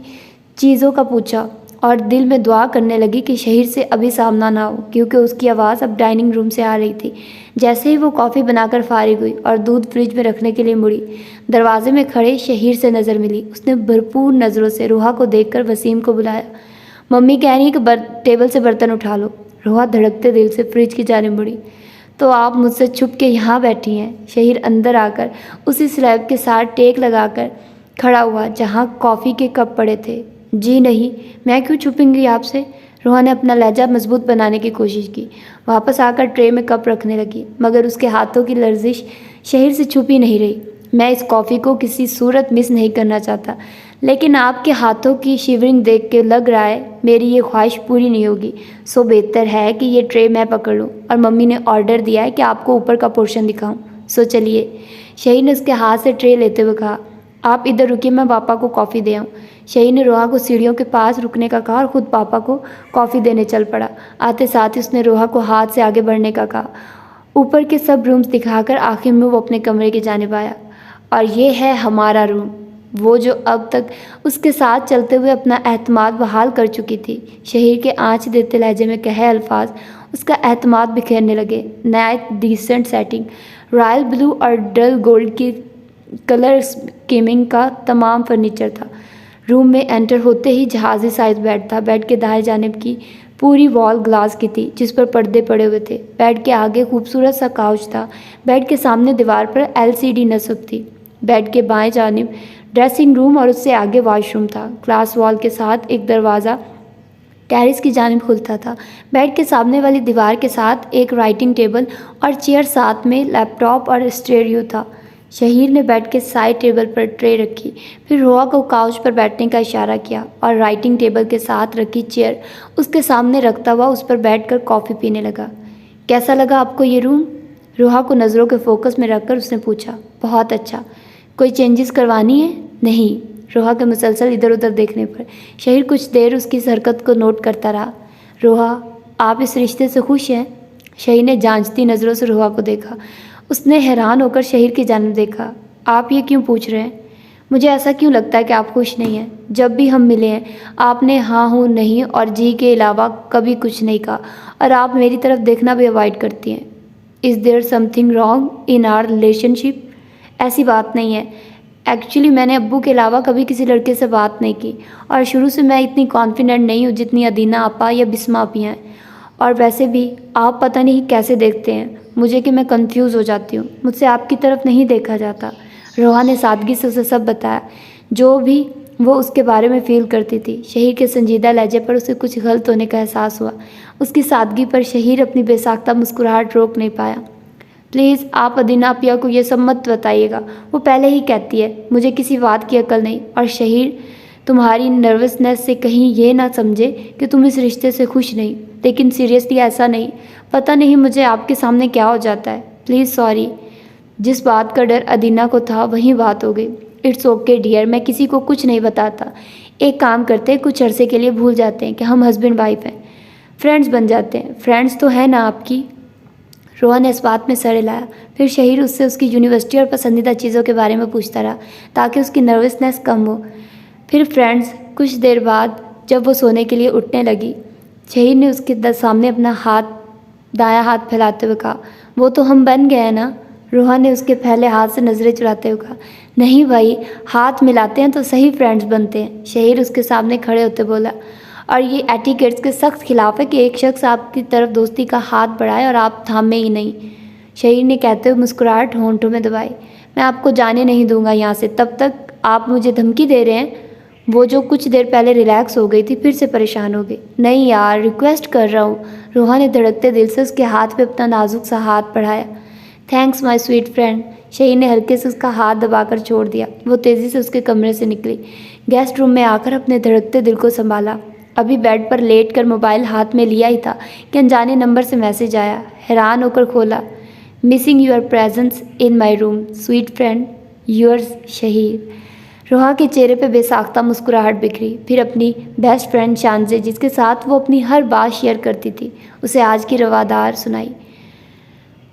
चीज़ों का पूछा और दिल में दुआ करने लगी कि शहीर से अभी सामना ना हो, क्योंकि उसकी आवाज़ अब डाइनिंग रूम से आ रही थी। जैसे ही वो कॉफ़ी बनाकर फारिग हुई और दूध फ्रिज में रखने के लिए मुड़ी, दरवाजे में खड़े शहीर से नज़र मिली। उसने भरपूर नज़रों से रोहा को देखकर वसीम को बुलाया। मम्मी कह रही है कि टेबल से बर्तन उठा लो। रोहा धड़कते दिल से फ्रिज की जानिब मुड़ी। तो आप मुझसे छुप के यहाँ बैठी हैं? शहीर अंदर आकर उसी स्लैब के साथ टेक लगाकर खड़ा हुआ जहाँ कॉफ़ी के कप पड़े थे। जी नहीं, मैं क्यों छुपूंगी आपसे? रोहा ने अपना लहजा मजबूत बनाने की कोशिश की। वापस आकर ट्रे में कप रखने लगी, मगर उसके हाथों की लर्जिश शहीर से छुपी नहीं रही। मैं इस कॉफ़ी को किसी सूरत मिस नहीं करना चाहता, लेकिन आपके हाथों की शिवरिंग देख के लग रहा है मेरी ये ख्वाहिश पूरी नहीं होगी। सो बेहतर है कि ये ट्रे मैं पकड़ लूँ, और मम्मी ने ऑर्डर दिया है कि आपको ऊपर का पोर्शन दिखाऊं। सो चलिए। शहीर ने उसके हाथ से ट्रे लेते हुए कहा। आप इधर रुकिए, मैं पापा को कॉफ़ी दे आऊँ। शहीर ने रोहा को सीढ़ियों के पास रुकने का कहा और ख़ुद पापा को कॉफ़ी देने चल पड़ा। आते साथ ही उसने रोहा को हाथ से आगे बढ़ने का कहा। ऊपर के सब रूम्स दिखाकर आखिर में वो अपने कमरे की जानिब आया। और ये है हमारा रूम। वो जो अब तक उसके साथ चलते हुए अपना एतमाद बहाल कर चुकी थी। शहीर के आँच देते लहजे में कहे अल्फाज उसका एतमाद बिखेरने लगे। नहायत डिसेंट सेटिंग, रॉयल ब्लू और डल गोल्ड की कलर स्कीमिंग का तमाम फर्नीचर था। रूम में एंटर होते ही जहाज़ी साइज बेड था। बेड के दाएं जानिब की पूरी वॉल ग्लास की थी, जिस पर पर्दे पड़े हुए थे। बेड के आगे खूबसूरत सा काउच था। बेड के सामने दीवार पर LCD नस्ब थी। बेड के बाएं जानिब ड्रेसिंग रूम और उससे आगे वॉशरूम था। ग्लास वॉल के साथ एक दरवाज़ा टेरेस की जानिब खुलता था। बेड के सामने वाली दीवार के साथ एक राइटिंग टेबल और चेयर, साथ में लैपटॉप और स्टेरियो था। शहीर ने बेड के साइड टेबल पर ट्रे रखी, फिर रोहा को काउच पर बैठने का इशारा किया और राइटिंग टेबल के साथ रखी चेयर उसके सामने रखता हुआ उस पर बैठकर कॉफ़ी पीने लगा। कैसा लगा आपको ये रूम? रोहा को नज़रों के फोकस में रखकर उसने पूछा। बहुत अच्छा। कोई चेंजेस करवानी है? नहीं। रोहा के मुसलसल इधर उधर देखने पर शहीर कुछ देर उसकी इस हरकत को नोट करता रहा। रोहा, आप इस रिश्ते से खुश हैं? शहीर ने जांचती नज़रों से रोहा को देखा। उसने हैरान होकर शहीर की जानिब देखा। आप ये क्यों पूछ रहे हैं? मुझे ऐसा क्यों लगता है कि आप खुश नहीं हैं? जब भी हम मिले हैं आपने हाँ हूँ नहीं और जी के अलावा कभी कुछ नहीं कहा, और आप मेरी तरफ देखना भी अवॉइड करती हैं। Is there something wrong in our relationship? ऐसी बात नहीं है। एक्चुअली मैंने अब्बू के अलावा कभी किसी लड़के से बात नहीं की, और शुरू से मैं इतनी कॉन्फिडेंट नहीं हूँ जितनी अदीना आपा या बिस्मा आपी हैं। और वैसे भी आप पता नहीं कैसे देखते हैं मुझे कि मैं कंफ्यूज हो जाती हूँ। मुझसे आपकी तरफ नहीं देखा जाता। रोहा ने सादगी से उसे सब बताया, जो भी वो उसके बारे में फ़ील करती थी। शहीर के संजीदा लहजे पर उसे कुछ गलत होने का एहसास हुआ। उसकी सादगी पर शहीर अपनी बेसाख्ता मुस्कुराहट रोक नहीं पाया। प्लीज़ आप अदीना अपिया को ये सब मत बताइएगा। वो पहले ही कहती है मुझे किसी बात की अकल नहीं। और शहीर, तुम्हारी नर्वसनेस से कहीं ये ना समझे कि तुम इस रिश्ते से खुश नहीं, लेकिन सीरियसली ऐसा नहीं। पता नहीं मुझे आपके सामने क्या हो जाता है। Please sorry. जिस बात का डर अदीना को था वही बात हो गई। इट्स ओके डियर, मैं किसी को कुछ नहीं बताता। एक काम करते हैं, कुछ अरसे के लिए भूल जाते हैं कि हम हस्बैंड वाइफ हैं, फ्रेंड्स बन जाते हैं। फ्रेंड्स तो है ना आपकी? रोहा ने इस बात में सर हिलाया। फिर शहीर उससे उसकी यूनिवर्सिटी और पसंदीदा चीज़ों के बारे में पूछता रहा ताकि उसकी नर्वसनेस कम हो। फिर फ्रेंड्स। कुछ देर बाद जब वो सोने के लिए उठने लगी, शहीर ने उसके सामने अपना दायां हाथ फैलाते हुए कहा, वो तो हम बन गए हैं ना? रोहा ने उसके फैले हाथ से नज़रें चुराते हुए कहा, नहीं भाई, हाथ मिलाते हैं तो सही फ्रेंड्स बनते हैं। शहीर उसके सामने खड़े होते बोला, और ये एटिकेट्स के सख्त खिलाफ है कि एक शख्स आपकी तरफ दोस्ती का हाथ बढ़ाए और आप थामे ही नहीं। शहीर ने कहते हुए मुस्कुराहट होंठों में दबाई। मैं आपको जाने नहीं दूंगा यहाँ से, तब तक आप मुझे धमकी दे रहे हैं। वो जो कुछ देर पहले रिलैक्स हो गई थी फिर से परेशान हो गई। नहीं यार, रिक्वेस्ट कर रहा हूँ। रोहा ने धड़कते दिल से उसके हाथ पे अपना नाजुक सा हाथ बढ़ाया। Thanks my sweet friend. Shaheer ने हल्के से उसका हाथ दबाकर छोड़ दिया। वो तेज़ी से उसके कमरे से निकली। गेस्ट रूम में आकर अपने धड़कते दिल को संभाला। अभी बेड पर लेट कर मोबाइल हाथ में लिया ही था कि अनजाने नंबर से मैसेज आया। हैरान होकर खोला। Missing your presence in my room sweet friend, yours Shaheer. Roha के चेहरे पे बेसाख्ता मुस्कुराहट बिखरी। फिर अपनी बेस्ट फ्रेंड शानजे, जिसके साथ वो अपनी हर बात शेयर करती थी, उसे आज की रवादार सुनाई।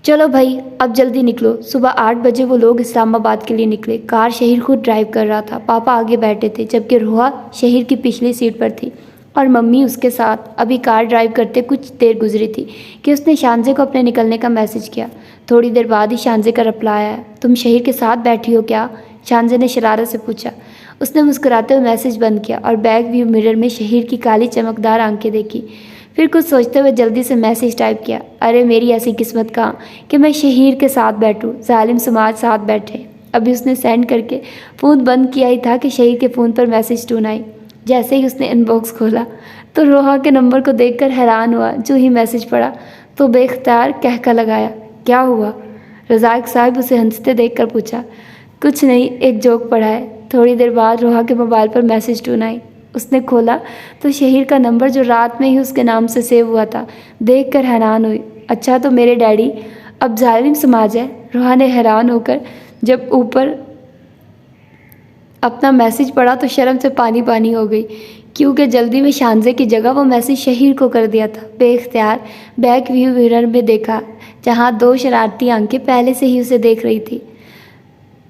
चलो भाई, अब जल्दी निकलो। सुबह 8 बजे वो लोग इस्लामाबाद के लिए निकले। कार शहीर खुद ड्राइव कर रहा था। पापा आगे बैठे थे, जबकि रोहा शहीर की पिछली सीट पर थी और मम्मी उसके साथ। अभी कार ड्राइव करते कुछ देर गुजरी थी कि उसने शानजे को अपने निकलने का मैसेज किया। थोड़ी देर बाद ही शानजे का रिप्लाई आया। तुम शहीर के साथ बैठी हो क्या? शानजे ने शरारत से पूछा। उसने मुस्कुराते हुए मैसेज बंद किया और बैक व्यू मिरर में शहीर की काली चमकदार आंखें देखी। फिर कुछ सोचते हुए जल्दी से मैसेज टाइप किया। अरे मेरी ऐसी किस्मत कहाँ कि मैं शहीर के साथ बैठूं, जालिम समाज साथ बैठे। अभी उसने सेंड करके फ़ोन बंद किया ही था कि शहीर के फ़ोन पर मैसेज टून आई। जैसे ही उसने इनबॉक्स खोला तो रोहा के नंबर को देखकर हैरान हुआ। जो ही मैसेज पढ़ा तो बेख्तियार कहका लगाया। क्या हुआ? रज़ाक साहब उसे हंसते देखकर पूछा। कुछ नहीं, एक जोक पढ़ा है। थोड़ी देर बाद रोहा के मोबाइल पर मैसेज टून आई। उसने खोला तो शहीर का नंबर, जो रात में ही उसके नाम से सेव हुआ था, देखकर हैरान हुई। अच्छा, तो मेरे डैडी अब जालिम समाज है। रोहा ने हैरान होकर जब ऊपर अपना मैसेज पढ़ा तो शर्म से पानी पानी हो गई, क्योंकि जल्दी में शानजे की जगह वो मैसेज शहीर को कर दिया था। बेख्तियार बैक व्यू मिरर में देखा, जहाँ 2 शरारती आंखें पहले से ही उसे देख रही थी।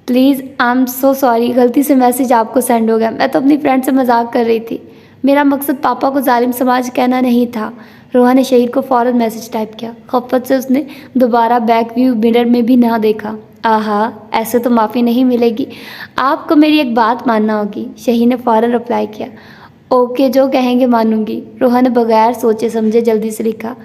Please I am so sorry, गलती से मैसेज आपको सेंड हो गया। मैं तो अपनी फ्रेंड से मजाक कर रही थी। मेरा मकसद पापा को जालिम समाज कहना नहीं था। रोहा ने शहीर को फ़ौरन मैसेज टाइप किया। खफ़त से उसने दोबारा बैक व्यू मिरर में भी ना देखा। आहा, ऐसे तो माफ़ी नहीं मिलेगी। आपको मेरी एक बात मानना होगी। शहीर ने फ़ौरन रिप्लाई किया। ओके, जो कहेंगे मानूंगी। रोहा ने बगैर सोचे समझे जल्दी से लिखा।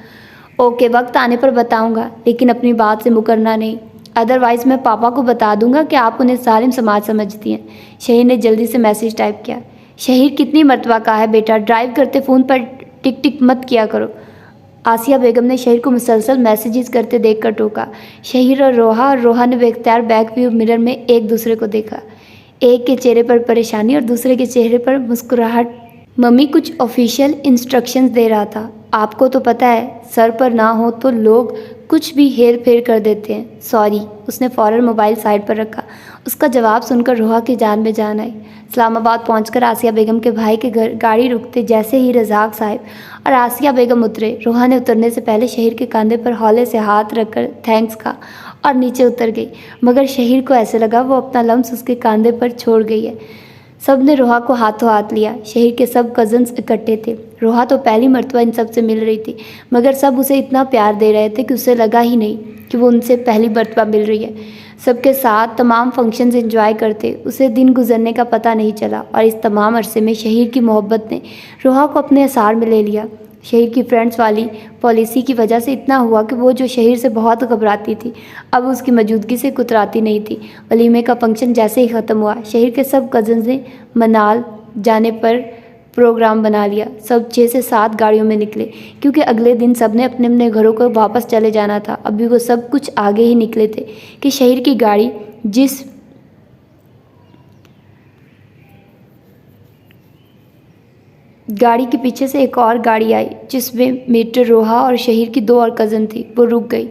ओके, वक्त आने पर बताऊंगा, लेकिन अपनी बात से मुकरना नहीं, अदरवाइज़ मैं पापा को बता दूंगा कि आप उन्हें जालिम समाज समझती हैं। शहीर ने जल्दी से मैसेज टाइप किया। शहीर कितनी मर्तबा कहा है बेटा, ड्राइव करते फ़ोन पर टिक टिक मत किया करो। आसिया बेगम ने शहीर को मुसलसल मैसेजेस करते देखकर टोका। शहीर और रोहा ने बेख्तियार बैक व्यू मिरर में एक दूसरे को देखा। एक के चेहरे पर परेशानी और दूसरे के चेहरे पर मुस्कुराहट। मम्मी कुछ ऑफिशियल इंस्ट्रक्शंस दे रहा था। आपको तो पता है, सर पर ना हो तो लोग कुछ भी हेर फेर कर देते हैं। सॉरी। उसने फ़ौरन मोबाइल साइड पर रखा। उसका जवाब सुनकर रोहा की जान में जान आई। इस्लामाबाद पहुंचकर आसिया बेगम के भाई के घर गाड़ी रुकते जैसे ही रज़ाक साहब और आसिया बेगम उतरे, रोहा ने उतरने से पहले शहीर के कंधे पर हौले से हाथ रखकर थैंक्स कहा और नीचे उतर गई। मगर शहीर को ऐसे लगा वो अपना लम्स उसके कंधे पर छोड़ गई है। सब ने रोहा को हाथों हाथ लिया। शहीर के सब कज़न्स इकट्ठे थे। रोहा तो पहली मर्तबा इन सब से मिल रही थी, मगर सब उसे इतना प्यार दे रहे थे कि उसे लगा ही नहीं कि वो उनसे पहली मर्तबा मिल रही है। सबके साथ तमाम फंक्शंस एंजॉय करते उसे दिन गुजरने का पता नहीं चला और इस तमाम अरसे में शहीर की मोहब्बत ने रोहा को अपने असार में ले लिया। शहीर की फ्रेंड्स वाली पॉलिसी की वजह से इतना हुआ कि वो जो शहीर से बहुत घबराती थी, अब उसकी मौजूदगी से कुतराती नहीं थी। वलीमे का फंक्शन जैसे ही ख़त्म हुआ, शहीर के सब कज़न्स ने मनाल जाने पर प्रोग्राम बना लिया। सब 6 से 7 गाड़ियों में निकले, क्योंकि अगले दिन सब ने अपने अपने घरों को वापस चले जाना था। अभी वो सब कुछ आगे ही निकले थे कि शहीर की गाड़ी गाड़ी के पीछे से एक और गाड़ी आई, जिसमें मेटर रोहा और शहीर की 2 और कज़न थी। वो रुक गई।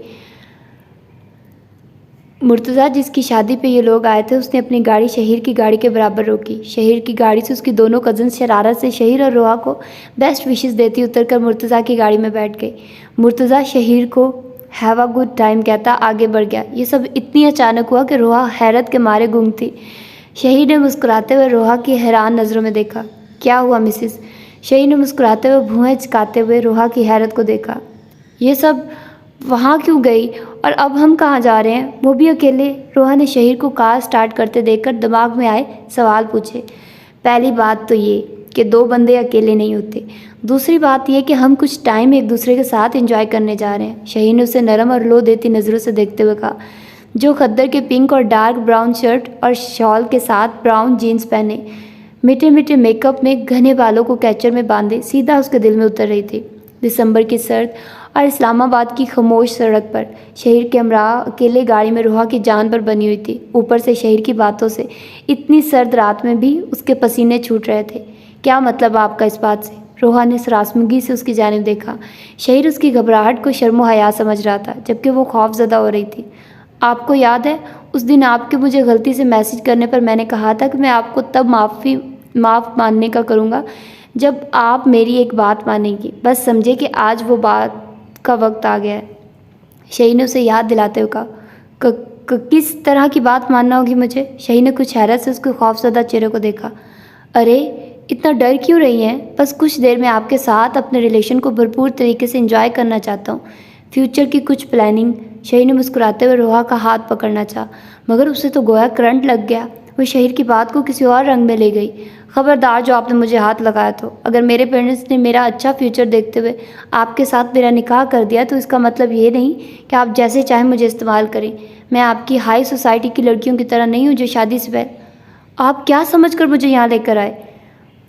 मुर्तज़ा, जिसकी शादी पे ये लोग आए थे, उसने अपनी गाड़ी शहीर की गाड़ी के बराबर रोकी। शहीर की गाड़ी से उसकी दोनों कज़न्स शरारत से शहीर और रोहा को बेस्ट विशेस देती उतरकर मुर्तज़ा की गाड़ी में बैठ गई। मुर्तज़ा शहीर को हैव अ गुड टाइम कहता आगे बढ़ गया। ये सब इतनी अचानक हुआ कि रोहा हैरत के मारे गुम थी। शहीर ने मुस्कुराते हुए रोहा की हैरान नज़रों में देखा। क्या हुआ मिसिस? शहीर ने मुस्कुराते हुए भुएं चकाते हुए रोहा की हैरत को देखा। ये सब वहाँ क्यों गई और अब हम कहाँ जा रहे हैं, वो भी अकेले? रोहा ने शहीर को कार स्टार्ट करते देखकर दिमाग में आए सवाल पूछे। पहली बात तो ये कि दो बंदे अकेले नहीं होते। दूसरी बात यह कि हम कुछ टाइम एक दूसरे के साथ एंजॉय करने जा रहे हैं। शहीन ने उसे नरम और लो देती नज़रों से देखते हुए कहा, जो खद्दर के पिंक और डार्क ब्राउन शर्ट और शॉल के साथ ब्राउन जीन्स पहने, मीठे मीठे मेकअप में घने बालों को कैचर में बांधे सीधा उसके दिल में उतर रही थी। दिसंबर की सर्द और इस्लामाबाद की खामोश सड़क पर शहर के हमरा अकेले गाड़ी में रोहा की जान पर बनी हुई थी। ऊपर से शहर की बातों से इतनी सर्द रात में भी उसके पसीने छूट रहे थे। क्या मतलब आपका इस बात से? रोहा ने सरासमगी से उसकी जानिब देखा। शहर उसकी घबराहट को शर्म हया समझ रहा था, जबकि वो खौफजदा हो रही थी। आपको याद है उस दिन आपके मुझे गलती से मैसेज करने पर मैंने कहा था कि मैं आपको तब माफ़ मानने का करूँगा जब आप मेरी एक बात मानेंगी। बस समझे कि आज वो बात का वक्त आ गया है। शही ने उसे याद दिलाते हुए कहा, किस तरह की बात मानना होगी मुझे? शही ने कुछ हैरत से उसके खौफजदा चेहरे को देखा। अरे इतना डर क्यों रही हैं? बस कुछ देर में आपके साथ अपने रिलेशन को भरपूर तरीके से एंजॉय करना चाहता हूँ। फ्यूचर की कुछ प्लानिंग। शही ने मुस्कुराते हुए रोहा का हाथ पकड़ना चाहा, मगर उसे तो गोया करंट लग गया। वो शहर की बात को किसी और रंग में ले गई। खबरदार जो आपने मुझे हाथ लगाया तो। अगर मेरे पेरेंट्स ने मेरा अच्छा फ्यूचर देखते हुए आपके साथ मेरा निकाह कर दिया तो इसका मतलब ये नहीं कि आप जैसे चाहें मुझे इस्तेमाल करें। मैं आपकी हाई सोसाइटी की लड़कियों की तरह नहीं हूँ जो शादी से पहले। आप क्या समझ कर मुझे यहाँ लेकर आए?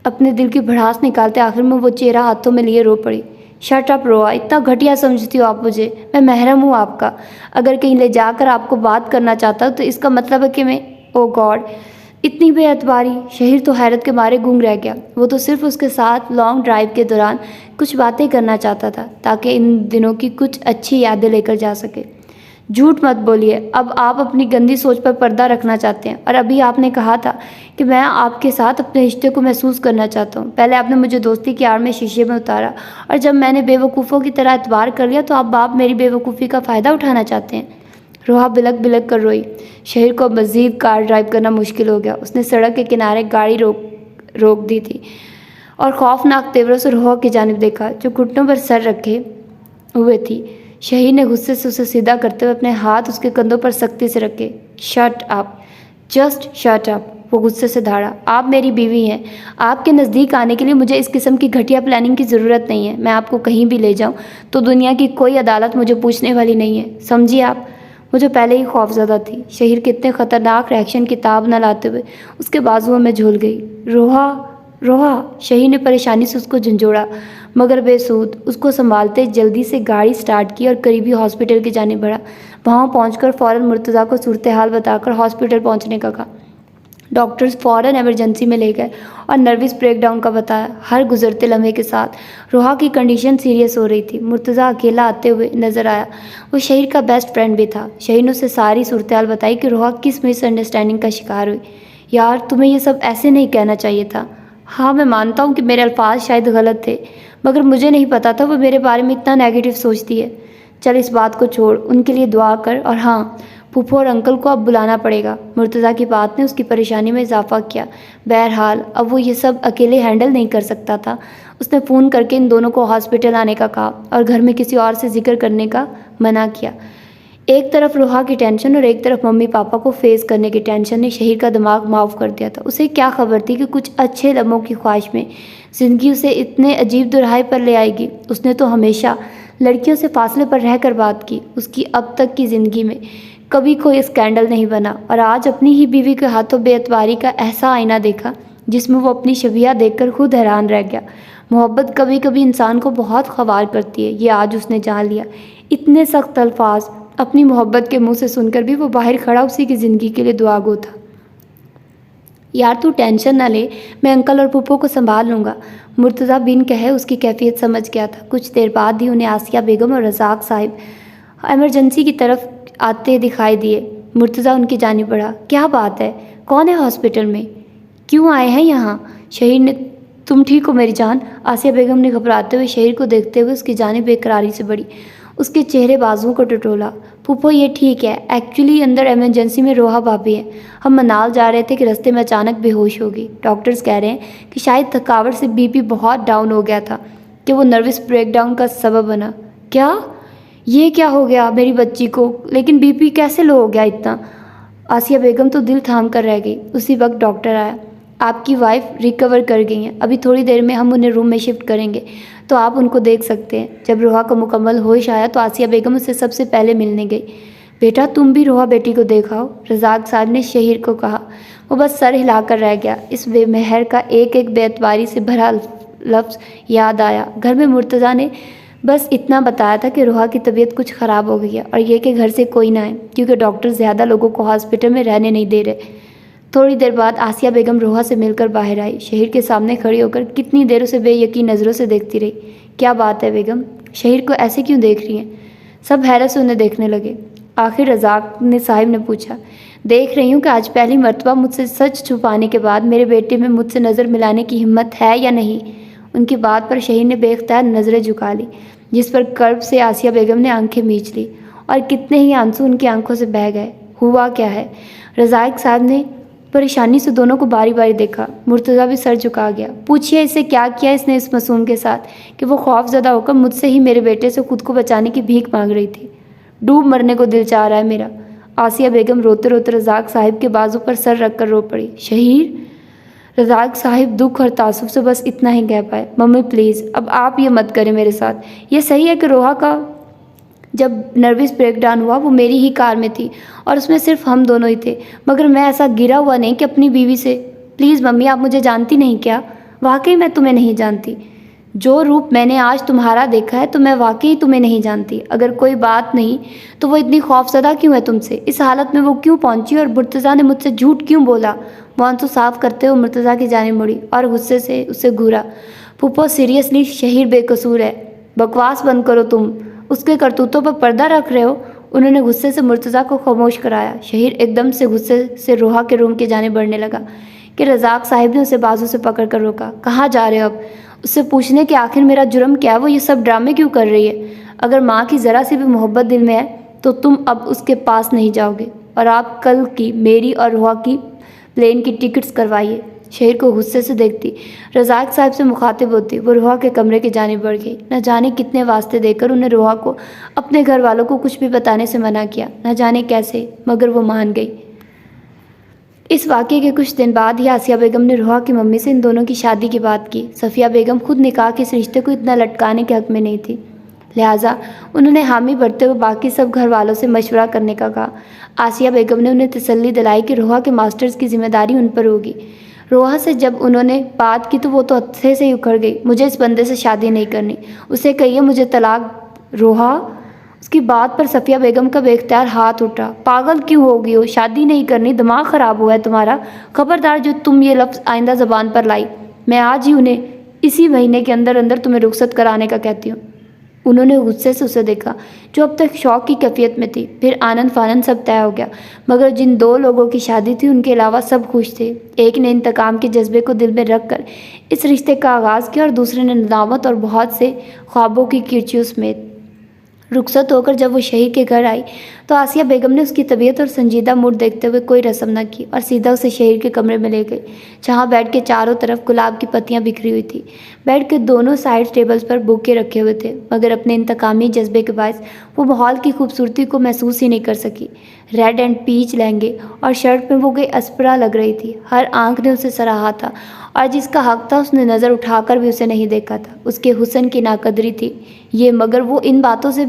अपने दिल की भड़ास निकालते आखिर में वो चेहरा हाथों में लिए रो पड़ी। शट अप रोआ, इतना घटिया समझती हो आप मुझे? मैं महरम हूँ आपका। अगर कहीं ले जाकर आपको बात करना चाहता हूँ तो इसका मतलब है कि मैं, ओ गॉड, इतनी बेअतबारी। शहर तो हैरत के मारे गूंग रह गया। वो तो सिर्फ उसके साथ लॉन्ग ड्राइव के दौरान कुछ बातें करना चाहता था ताकि इन दिनों की कुछ अच्छी यादें लेकर जा सके। झूठ मत बोलिए, अब आप अपनी गंदी सोच पर पर्दा रखना चाहते हैं। और अभी आपने कहा था कि मैं आपके साथ अपने रिश्ते को महसूस करना चाहता हूँ। पहले आपने मुझे दोस्ती की आड़ में शीशे में उतारा और जब मैंने बेवकूफ़ों की तरह एतबार कर लिया तो अब आप मेरी बेवकूफ़ी का फ़ायदा उठाना चाहते हैं। रोहा बिलक बिलक कर रोई। शहर को मज़ीद कार ड्राइव करना मुश्किल हो गया। उसने सड़क के किनारे गाड़ी रोक दी थी और खौफनाक तेवरों से रोहा की जानिब देखा जो घुटनों पर सर रखे हुए थी। शहीद ने गुस्से से उसे सीधा करते हुए अपने हाथ उसके कंधों पर सख्ती से रखे। Shut up, just shut up, वो गुस्से से दहाड़ा। आप मेरी बीवी हैं। आपके नज़दीक आने के लिए मुझे इस किस्म की घटिया प्लानिंग की ज़रूरत नहीं है। मैं आपको कहीं भी ले जाऊं तो दुनिया की कोई अदालत मुझे पूछने वाली नहीं है, समझिए आप? मुझे पहले ही खौफज़दा थी। शहीर के इतने ख़तरनाक रिएक्शन की ताब न लाते हुए उसके बाजुओं में झूल गई। रोहा, रोहा, शहीर ने परेशानी से उसको झंझोड़ा, मगर बेसूद। उसको संभालते जल्दी से गाड़ी स्टार्ट की और करीबी हॉस्पिटल की जानिब बढ़ा। वहाँ पहुंचकर फ़ौरन मुर्तज़ा को सूरत हाल बताकर हॉस्पिटल पहुंचने का कहा। डॉक्टर्स फ़ौरन एमरजेंसी में ले गए और नर्वस ब्रेकडाउन का बताया। हर गुजरते लम्हे के साथ रोहा की कंडीशन सीरियस हो रही थी। मुर्तज़ा अकेला आते हुए नज़र आया। वो शहीर का बेस्ट फ्रेंड भी था। शहीर ने उसे सारी सूरत हाल बताई कि रोहा किस मिसअंडरस्टैंडिंग का शिकार हुई। यार तुम्हें ये सब ऐसे नहीं कहना चाहिए था। हाँ मैं मानता हूँ कि मेरे अल्फाज शायद गलत थे, मगर मुझे नहीं पता था वो मेरे बारे में इतना नेगेटिव सोचती है। चल इस बात को छोड़, उनके लिए दुआ कर। और हाँ, फूफो और अंकल को अब बुलाना पड़ेगा। मुर्तज़ा की बात ने उसकी परेशानी में इजाफा किया। बहरहाल अब वो ये सब अकेले हैंडल नहीं कर सकता था। उसने फ़ोन करके इन दोनों को हॉस्पिटल आने का कहा और घर में किसी और से जिक्र करने का मना किया। एक तरफ रोहा की टेंशन और एक तरफ मम्मी पापा को फेस करने की टेंशन ने शहीर का दिमाग माफ कर दिया था। उसे क्या खबर थी कि कुछ अच्छे लम्हों की ख्वाहिश में ज़िंदगी उसे इतने अजीब दुराहे पर ले आएगी। उसने तो हमेशा लड़कियों से फासले पर रहकर बात की। उसकी अब तक की ज़िंदगी में कभी कोई स्कैंडल नहीं बना और आज अपनी ही बीवी के हाथों बेअतबारी का ऐसा आईना देखा जिसमें वो अपनी शबिया देखकर खुद हैरान रह गया। मोहब्बत कभी कभी इंसान को बहुत ख्वार करती है, ये आज उसने जान लिया। इतने सख्त अल्फाज अपनी मोहब्बत के मुंह से सुनकर भी वो बाहर खड़ा उसी की ज़िंदगी के लिए दुआगो था। यार तू टेंशन ना ले, मैं अंकल और पुप्पो को संभाल लूँगा। मुर्तज़ा बिन कहे उसकी कैफियत समझ गया था। कुछ देर बाद ही उन्हें आसिया बेगम और रज़ाक साहिब इमरजेंसी की तरफ आते दिखाई दिए। मुर्तज़ा उनकी जानिब बढ़ा। क्या बात है, कौन है हॉस्पिटल में, क्यों आए हैं यहाँ? शहीर ने, तुम ठीक हो मेरी जान? आसिया बेगम ने घबराते हुए शहीर को देखते हुए उसकी जानिब बेकरारी से बढ़ी। उसके चेहरे बाजुओं को टटोला। फूफो ये ठीक है, एक्चुअली अंदर इमरजेंसी में रोहा भाभी है। हम मनाल जा रहे थे कि रास्ते में अचानक बेहोश हो गई। डॉक्टर्स कह रहे हैं कि शायद थकावट से बीपी बहुत डाउन हो गया था कि वो नर्वस ब्रेकडाउन का सबब बना। क्या? ये क्या हो गया मेरी बच्ची को? लेकिन बीपी कैसे लो हो गया इतना? आसिया बेगम तो दिल थाम कर रह गई। उसी वक्त डॉक्टर आया। आपकी वाइफ रिकवर कर गई हैं। अभी थोड़ी देर में हम उन्हें रूम में शिफ्ट करेंगे तो आप उनको देख सकते हैं। जब रोहा को मुकम्मल होश आया तो आसिया बेगम उससे सबसे पहले मिलने गई। बेटा तुम भी रोहा बेटी को देखाओ, रज़ाक साहब ने शहीर को कहा। वो बस सर हिलाकर रह गया। इस बेमहर का एक एक बेएतबारी से भरा लफ्ज़ याद आया। घर में मुर्तज़ा ने बस इतना बताया था कि रोहा की तबीयत कुछ ख़राब हो गई है और ये कि घर से कोई ना आए क्योंकि डॉक्टर ज़्यादा लोगों को हॉस्पिटल में रहने नहीं दे रहे। थोड़ी देर बाद आसिया बेगम रोहा से मिलकर बाहर आई। शहीर के सामने खड़ी होकर कितनी देर उसे बेयकीन नज़रों से देखती रही। क्या बात है बेगम, शहीर को ऐसे क्यों देख रही हैं? सब हैरत से उन्हें देखने लगे। आखिर रज़ाक ने साहिब ने पूछा। देख रही हूँ कि आज पहली मर्तबा मुझसे सच छुपाने के बाद मेरे बेटे में मुझसे नज़र मिलाने की हिम्मत है या नहीं। उनकी बात पर शहीर ने बेख्तियार नज़रें झुका ली, जिस पर कर्ब से आसिया बेगम ने आंखें मींच ली और कितने ही आंसू उनकी आंखों से बह गए। हुआ क्या है? रज़ाक साहब ने परेशानी से दोनों को बारी बारी देखा। मुर्तज़ा भी सर झुका गया। पूछिए इसे क्या किया इसने इस मासूम के साथ कि वो खौफज़दा होकर मुझसे ही मेरे बेटे से खुद को बचाने की भीख मांग रही थी। डूब मरने को दिल चाह रहा है मेरा। आसिया बेगम रोते रोते रज़ाक साहिब के बाजू पर सर रखकर रो पड़ी। शहीर? रज़ाक साहिब दुख और तासुब से बस इतना ही कह पाए। मम्मी प्लीज़ अब आप ये मत करें मेरे साथ। ये सही है कि रोहा का जब नर्वस ब्रेकडाउन हुआ वो मेरी ही कार में थी और उसमें सिर्फ हम दोनों ही थे, मगर मैं ऐसा गिरा हुआ नहीं कि अपनी बीवी से। प्लीज़ मम्मी आप मुझे जानती नहीं क्या? वाकई मैं तुम्हें नहीं जानती। जो रूप मैंने आज तुम्हारा देखा है तो मैं वाकई तुम्हें नहीं जानती। अगर कोई बात नहीं तो वो इतनी खौफज़दा क्यों है तुमसे? इस हालत में वो क्यों पहुंची और मुर्तज़ा ने मुझसे झूठ क्यों बोला? वो आंसू साफ करते हुए मुर्तज़ा की जानिब मुड़ी और गुस्से से उससे घूरा। फूफो सीरियसली शहीर बेकसूर है। बकवास बंद करो तुम, उसके करतूतों पर पर्दा रख रहे हो। उन्होंने गुस्से से मुर्तज़ा को खामोश कराया। शहीर एकदम से गुस्से से रोहा के रूम की जानिब बढ़ने लगा कि रज़ाक साहिब ने उसे बाजू से पकड़ कर रोका। कहाँ जा रहे हो अब? उससे पूछने कि आखिर मेरा जुर्म क्या है, वो ये सब ड्रामे क्यों कर रही है? अगर माँ की ज़रा सी भी मोहब्बत दिल में है तो तुम अब उसके पास नहीं जाओगे और आप कल की मेरी और रोहा की प्लेन की टिकट्स करवाइए। शहीर को गुस्से से देखती रज़ाक साहब से मुखातिब होती वो रोहा के कमरे की जानिब बढ़ गई। न जाने कितने वास्ते देकर उन्हें रोहा को अपने घर वालों को कुछ भी बताने से मना किया, न जाने कैसे, मगर वो मान गई। इस वाक़े के कुछ दिन बाद ही आसिया बेगम ने रोहा की मम्मी से इन दोनों की शादी की बात की। सफ़िया बेगम खुद निकाह के इस रिश्ते को इतना लटकाने के हक़ में नहीं थी, लिहाजा उन्होंने हामी भरते हुए बाकी सब घर वालों से मशवरा करने का कहा। आसिया बेगम ने उन्हें तसल्ली दिलाई कि रोहा के मास्टर्स की जिम्मेदारी उन पर होगी। रोहा से जब उन्होंने बात की तो वो तो अच्छे से ही उखड़ गई। मुझे इस बंदे से शादी नहीं करनी, उसे कहिए मुझे तलाक। रोहा? उसकी बात पर सफ़िया बेगम का बेख्तियार हाथ उठा। पागल क्यों हो गई हो? शादी नहीं करनी? दिमाग ख़राब हुआ है तुम्हारा? खबरदार जो तुम ये लफ्ज़ आइंदा ज़बान पर लाई। मैं आज ही उन्हें इसी महीने के अंदर अंदर तुम्हें रुखसत कराने का कहती हूँ। उन्होंने गुस्से से उसे देखा जो अब तक शौक की कैफियत में थी। फिर आनंद फानंद सब तय हो गया, मगर जिन दो लोगों की शादी थी उनके अलावा सब खुश थे। एक ने इंतकाम के जज्बे को दिल में रख कर इस रिश्ते का आगाज़ किया और दूसरे ने नदामत और बहुत से ख्वाबों की किरचियों समेत। रुखसत होकर जब वो शहीर के घर आई तो आसिया बेगम ने उसकी तबीयत और संजीदा मूड देखते हुए कोई रस्म न की और सीधा उसे शहीर के कमरे में ले गई, जहाँ बेड के चारों तरफ गुलाब की पत्तियां बिखरी हुई थी। बेड के दोनों साइड टेबल्स पर बुके रखे हुए थे, मगर अपने इंतकामी जज्बे के बायस वो माहौल की खूबसूरती को महसूस ही नहीं कर सकी। रेड एंड पीच लहंगे और शर्ट में वो गई अस्परा लग रही थी। हर आंख ने उसे सराहा था और जिसका हक था उसने नज़र उठाकर भी उसे नहीं देखा था। उसके हुस्न की नाकदरी थी ये, मगर वो इन बातों से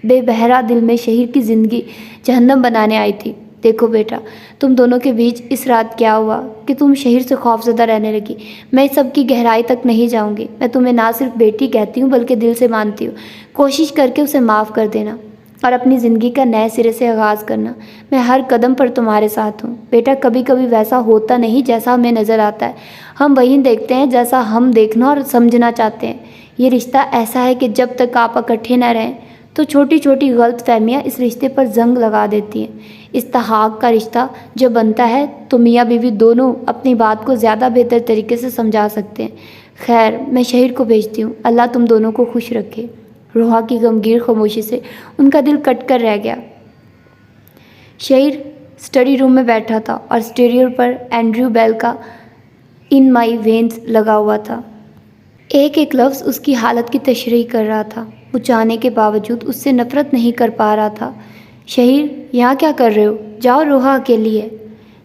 बेबहरा दिल में शहीर की ज़िंदगी जहन्नम बनाने आई थी। देखो बेटा, तुम दोनों के बीच इस रात क्या हुआ कि तुम शहीर से खौफज़दा रहने लगी। मैं इस सब की गहराई तक नहीं जाऊंगी। मैं तुम्हें ना सिर्फ बेटी कहती हूँ बल्कि दिल से मानती हूँ। कोशिश करके उसे माफ़ कर देना और अपनी ज़िंदगी का नए सिरे से आगाज़ करना। मैं हर कदम पर तुम्हारे साथ हूँ। बेटा, कभी कभी वैसा होता नहीं जैसा हमें नज़र आता है, हम वही देखते हैं जैसा हम देखना और समझना चाहते हैं। ये रिश्ता ऐसा है कि जब तक आप इकट्ठे न रहें तो छोटी छोटी गलत फहमियाँ इस रिश्ते पर जंग लगा देती हैं। इस्तेहाक का रिश्ता जब बनता है तो मियाँ बीवी दोनों अपनी बात को ज़्यादा बेहतर तरीके से समझा सकते हैं। खैर, मैं शहीर को भेजती हूँ, अल्लाह तुम दोनों को खुश रखे। रोहा की गमगीन खामोशी से उनका दिल कट कर रह गया। शहीर स्टडी रूम में बैठा था और स्टीरियो पर एंड्रयू बेल का इन माई वेन्स लगा हुआ था। एक एक लफ्ज़ उसकी हालत की तशरीह कर रहा था। वो चाहने के बावजूद उससे नफ़रत नहीं कर पा रहा था। शहीर, यहाँ क्या कर रहे हो? जाओ, रोहा अकेली है।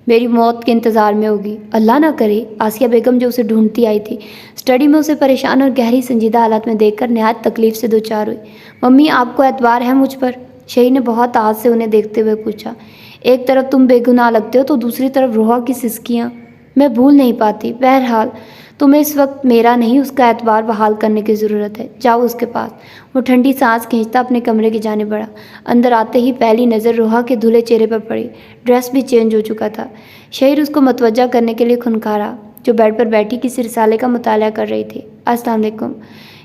मेरी मौत के इंतज़ार में होगी। अल्लाह ना करे। आसिया बेगम जो उसे ढूंढती आई थी, स्टडी में उसे परेशान और गहरी संजीदा हालत में देखकर नहायत तकलीफ से दो चार हुई। मम्मी, आपको एतबार है मुझ पर? शहीर ने बहुत आस से उन्हें देखते हुए पूछा। एक तरफ तुम बेगुनाह लगते हो तो दूसरी तरफ रोहा की सिसकियाँ। मैं भूल नहीं पाती। बहरहाल तुम्हें इस वक्त मेरा नहीं, उसका एतबार बहाल करने की ज़रूरत है। जाओ उसके पास। वो ठंडी सांस खींचता अपने कमरे की जाने बढ़ा। अंदर आते ही पहली नज़र रोहा के धुले चेहरे पर पड़ी। ड्रेस भी चेंज हो चुका था। शहीर उसको मतवज्जा करने के लिए खुनखारा, जो बेड पर बैठी किसी रिसाले का मुताला कर रही थी। अस्सलाम वालेकुम।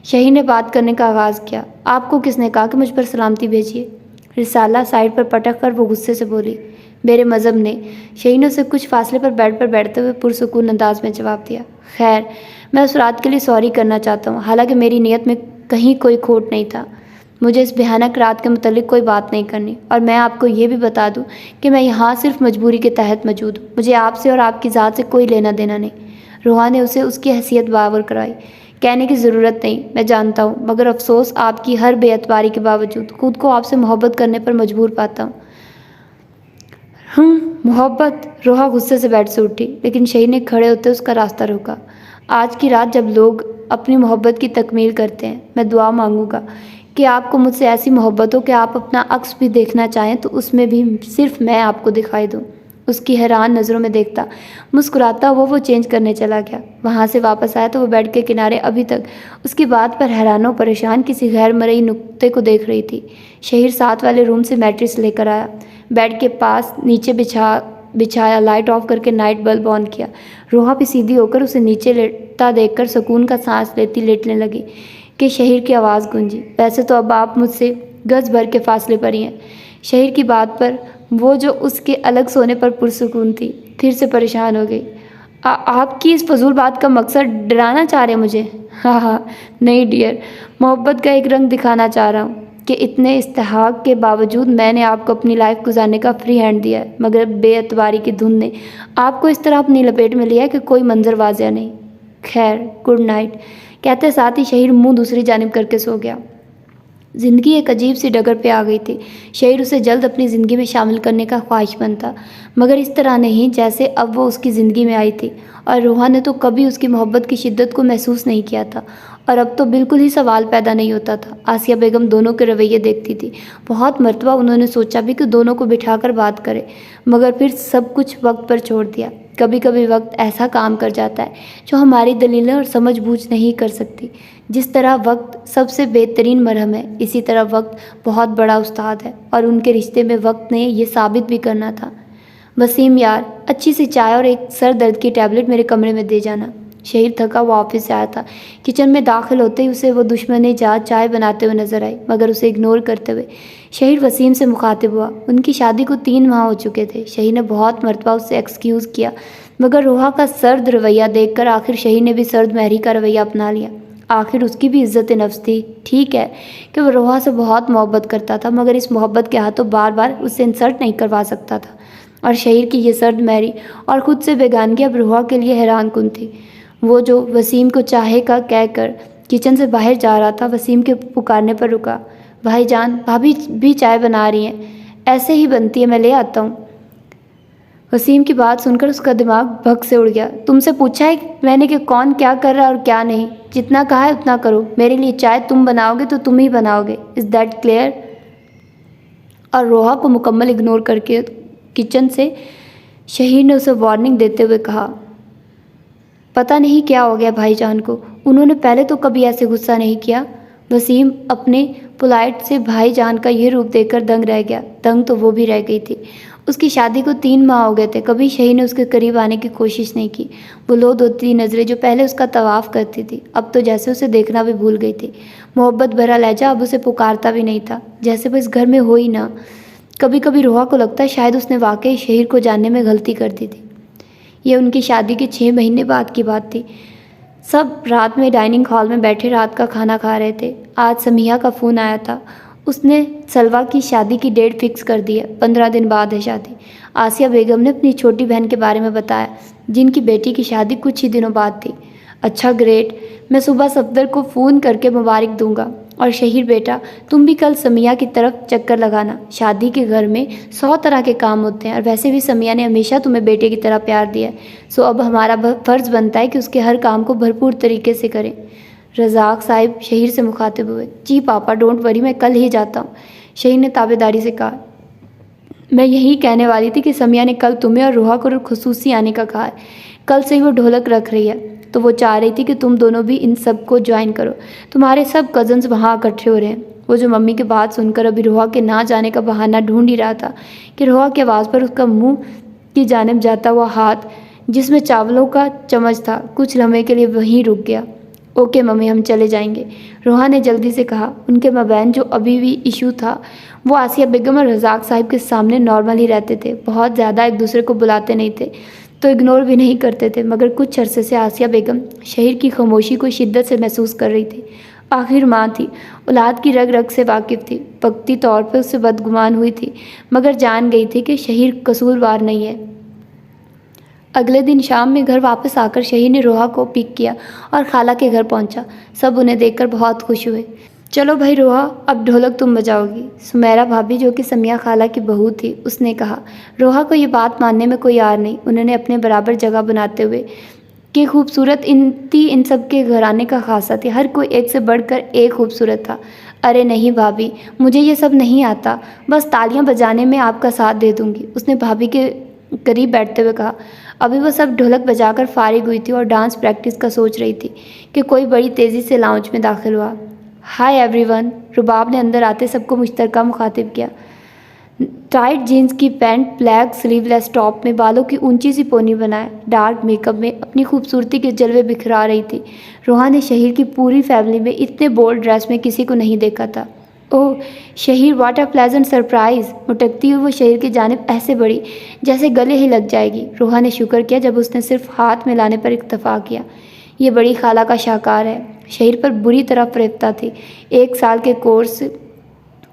शहीर ने बात करने का आगाज़ किया। आपको किसने कहा कि मुझ पर सलामती भेजिए? रिसाला साइड पर पटक कर वो गुस्से से बोली। मेरे मज़हब ने। शहीर ने उसे कुछ फासले पर बेड पर बैठते हुए पुरसुकून अंदाज में जवाब दिया। खैर, मैं उस रात के लिए सॉरी करना चाहता हूँ। हालांकि मेरी नीयत में कहीं कोई खोट नहीं था। मुझे इस भयानक रात के मुतालिक कोई बात नहीं करनी। और मैं आपको ये भी बता दूँ कि मैं यहाँ सिर्फ मजबूरी के तहत मौजूद हूँ। मुझे आपसे और आपकी ज़ात से कोई लेना देना नहीं। रोहा ने उसे उसकी हैसियत बावर कराई। कहने की ज़रूरत नहीं, मैं जानता हूँ, मगर अफसोस आपकी हर बेअतबारी के बावजूद खुद को आपसे मोहब्बत करने पर मजबूर पाता हूँ। मोहब्बत। रोहा गुस्से से बेड से उठी, लेकिन शहीर ने खड़े होते उसका रास्ता रोका। आज की रात जब लोग अपनी मोहब्बत की तकमील करते हैं, मैं दुआ मांगूंगा कि आपको मुझसे ऐसी मोहब्बत हो कि आप अपना अक्स भी देखना चाहें तो उसमें भी सिर्फ मैं आपको दिखाई दूँ। उसकी हैरान नज़रों में देखता मुस्कुराता हुआ वो चेंज करने चला गया। वहाँ से वापस आया तो वो बेड के किनारे अभी तक उसकी बात पर हैरान व परेशान किसी गैर मरई नुक्ते को देख रही थी। शहीर साथ वाले रूम से मैट्रेस लेकर आया, बेड के पास नीचे बिछाया, लाइट ऑफ करके नाइट बल्ब ऑन किया। रोहा भी सीधी होकर उसे नीचे लेटता देखकर सुकून का सांस लेती लेटने लगी कि शहीर की आवाज़ गूंजी। वैसे तो अब आप मुझसे गज भर के फासले पर ही हैं। शहीर की बात पर वो जो उसके अलग सोने पर पुरसुकून थी फिर से परेशान हो गई। आपकी इस फजूल बात का मकसद डराना चाह रहे मुझे? हाँ, नहीं डियर, मोहब्बत का एक रंग दिखाना चाह रहा हूँ कि इतने इस्तेहाक के बावजूद मैंने आपको अपनी लाइफ गुजारने का फ्री हैंड दिया है, मगर बेअतबारी की धुन ने आपको इस तरह अपनी लपेट में लिया है कि कोई मंजर वाजिया नहीं। खैर, गुड नाइट। कहते साथ ही शहीर मुंह दूसरी जानिब करके सो गया। ज़िंदगी एक अजीब सी डगर पे आ गई थी। शहीर उसे जल्द अपनी ज़िंदगी में शामिल करने का ख्वाहिशमंद था, मगर इस तरह नहीं जैसे अब वो उसकी ज़िंदगी में आई थी। और रोहा ने तो कभी उसकी मोहब्बत की शिद्दत को महसूस नहीं किया था, और अब तो बिल्कुल ही सवाल पैदा नहीं होता था। आसिया बेगम दोनों के रवैये देखती थी। बहुत मरतबा उन्होंने सोचा भी कि दोनों को बिठाकर बात करे, मगर फिर सब कुछ वक्त पर छोड़ दिया। कभी कभी वक्त ऐसा काम कर जाता है जो हमारी दलीलें और समझ बूझ नहीं कर सकती। जिस तरह वक्त सबसे बेहतरीन मरहम है, इसी तरह वक्त बहुत बड़ा उस्ताद है, और उनके रिश्ते में वक्त ने ये साबित भी करना था। वसीम यार, अच्छी सी चाय और एक सर दर्द की टैबलेट मेरे कमरे में दे जाना। शहीर थका हुआ ऑफिस से आया था। किचन में दाखिल होते ही उसे वो दुश्मन जात चाय बनाते हुए नजर आई, मगर उसे इग्नोर करते हुए शहीर वसीम से मुखातिब हुआ। उनकी शादी को 3 माह हो चुके थे। शहीर ने बहुत मरतबा उससे एक्सक्यूज़ किया, मगर रोहा का सर्द रवैया देखकर आखिर शहीर ने भी सर्द महरी का रवैया अपना लिया। आखिर उसकी भी इज्जत नफ्स थी। ठीक है कि वह रोहा से बहुत मोहब्बत करता था, मगर इस मोहब्बत के हाथों बार बार उससे इंसल्ट नहीं करवा सकता था। और शहीर की ये सर्द महरी और ख़ुद से बेगानगी अब रोहा के लिए हैरान कुन थी। वो जो वसीम को चाहे का कहकर किचन से बाहर जा रहा था, वसीम के पुकारने पर रुका। भाईजान, भाभी भी चाय बना रही हैं। ऐसे ही बनती है, मैं ले आता हूँ। वसीम की बात सुनकर उसका दिमाग भग से उड़ गया। तुमसे पूछा है मैंने कि कौन क्या कर रहा है और क्या नहीं? जितना कहा है उतना करो। मेरे लिए चाय तुम बनाओगे तो तुम ही बनाओगे। Is that clear? और रोहा को मुकम्मल इग्नोर करके किचन से शहीर ने उसे वार्निंग देते हुए कहा, पता नहीं क्या हो गया भाईजान को, उन्होंने पहले तो कभी ऐसे गुस्सा नहीं किया। वसीम अपने पोलाइट से भाईजान का ये रूप देखकर दंग रह गया। दंग तो वो भी रह गई थी। उसकी शादी को 3 माह हो गए थे, कभी शहीर ने उसके करीब आने की कोशिश नहीं की। वो लोद होती नज़रें जो पहले उसका तवाफ़ करती थी, अब तो जैसे उसे देखना भी भूल गई थी। मोहब्बत भरा लहजा अब उसे पुकारता भी नहीं था, जैसे वो इस घर में हो ही ना। कभी कभी रोहा को लगता है शायद उसने वाकई शहीर को जानने में गलती कर दी थी। ये उनकी शादी के 6 महीने बाद की बात थी। सब रात में डाइनिंग हॉल में बैठे रात का खाना खा रहे थे। आज समीहा का फ़ोन आया था। उसने सलवा की शादी की डेट फिक्स कर दी है, 15 दिन बाद है शादी। आसिया बेगम ने अपनी छोटी बहन के बारे में बताया, जिनकी बेटी की शादी कुछ ही दिनों बाद थी। अच्छा, ग्रेट। मैं सुबह सफदर को फ़ोन करके मुबारक दूंगा। और शहीर बेटा, तुम भी कल समिया की तरफ चक्कर लगाना। शादी के घर में 100 तरह के काम होते हैं और वैसे भी समिया ने हमेशा तुम्हें बेटे की तरह प्यार दिया है, सो अब हमारा फ़र्ज़ बनता है कि उसके हर काम को भरपूर तरीके से करें। रज़ाक साहिब शहीर से मुखातिब हुए। जी पापा, डोंट वरी, मैं कल ही जाता हूँ, शहीर ने ताबेदारी से कहा। मैं यही कहने वाली थी कि समिया ने कल तुम्हें और रोहा को खुसूसी आने का कहा है। कल से ही वो ढोलक रख रही है, तो वो चाह रही थी कि तुम दोनों भी इन सब को ज्वाइन करो। तुम्हारे सब कज़न्स वहाँ इकट्ठे हो रहे हैं। वो जो मम्मी की बात सुनकर अभी रोहा के ना जाने का बहाना ढूंढ ही रहा था कि रोहा की आवाज़ पर उसका मुंह की जानिब जाता हुआ हाथ, जिसमें चावलों का चम्मच था, कुछ लम्हे के लिए वहीं रुक गया। ओके मम्मी, हम चले जाएंगे, रोहा ने जल्दी से कहा। उनके मबैन जो अभी भी इशू था, वो आसिया बेगम और रज़ाक साहिब के सामने नॉर्मल ही रहते थे, बहुत ज़्यादा एक दूसरे को बुलाते नहीं थे तो इग्नोर भी नहीं करते थे, मगर कुछ अरसे से आसिया बेगम शहीर की खामोशी को शिद्दत से महसूस कर रही थी। आखिर माँ थी, औलाद की रग रग से वाकिफ़ थी, पक्की तौर पर उससे बदगुमान हुई थी, मगर जान गई थी कि शहीर कसूरवार नहीं है। अगले दिन शाम में घर वापस आकर शहीर ने रोहा को पिक किया और खाला के घर पहुंचा। सब उन्हें देखकर बहुत खुश हुए। चलो भाई रोहा, अब ढोलक तुम बजाओगी, सुमेरा भाभी जो कि समिया खाला की बहू थी उसने कहा। रोहा को ये बात मानने में कोई आर नहीं, उन्होंने अपने बराबर जगह बनाते हुए कि खूबसूरत इन सब के घराने का खासा थी, हर कोई एक से बढ़कर एक खूबसूरत था। अरे नहीं भाभी, मुझे ये सब नहीं आता, बस तालियां बजाने में आपका साथ दे दूंगी, उसने भाभी के करीब बैठते हुए कहा। अभी वो सब ढोलक बजाकर फारिग हुई थी और डांस प्रैक्टिस का सोच रही थी कि कोई बड़ी तेज़ी से लाउंज में दाखिल हुआ। हाय एवरीवन, रुबाब ने अंदर आते सबको मुश्तरका मुखातिब किया। टाइट जीन्स की पैंट, ब्लैक स्लीवलेस टॉप में बालों की ऊंची सी पोनी बनाए, डार्क मेकअप में अपनी खूबसूरती के जलवे बिखरा रही थी। रोहा ने शहीर की पूरी फैमिली में इतने बोल्ड ड्रेस में किसी को नहीं देखा था। Oh Shaheer, what a pleasant surprise. मुटकती हुई वो शहीर की जानिब ऐसे बढ़ी जैसे गले ही लग जाएगी। रोहा ने शुक्र किया जब उसने सिर्फ हाथ मिलाने पर इत्तफा किया। ये बड़ी खाला का शाहकार है, शहीर पर बुरी तरह फरेबता थी। 1 साल के कोर्स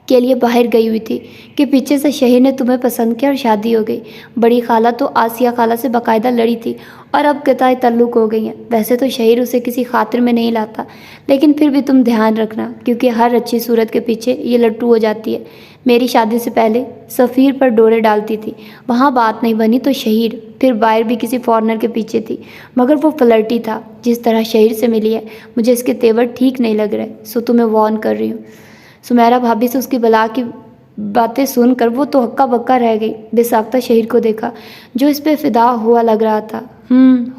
के लिए बाहर गई हुई थी कि पीछे से शहीर ने तुम्हें पसंद किया और शादी हो गई। बड़ी खाला तो आसिया खाला से बाकायदा लड़ी थी और अब कताई तल्लुक हो गई हैं। वैसे तो शहीर उसे किसी खातिर में नहीं लाता, लेकिन फिर भी तुम ध्यान रखना, क्योंकि हर अच्छी सूरत के पीछे ये लट्टू हो जाती है। मेरी शादी से पहले सफ़ीर पर डोरे डालती थी, वहाँ बात नहीं बनी तो शहीर, फिर बाहर भी किसी फॉरनर के पीछे थी, मगर वो फ्लर्टी था। जिस तरह शहीर से मिली है, मुझे इसके तेवर ठीक नहीं लग रहे, सो तुम्हें वार्न कर रही हूँ। सुमेरा भाभी से उसकी बला की बातें सुनकर वो तो हक्का बक्का रह गई। बेसाख्ता शहीर को देखा जो इस पे फिदा हुआ लग रहा था।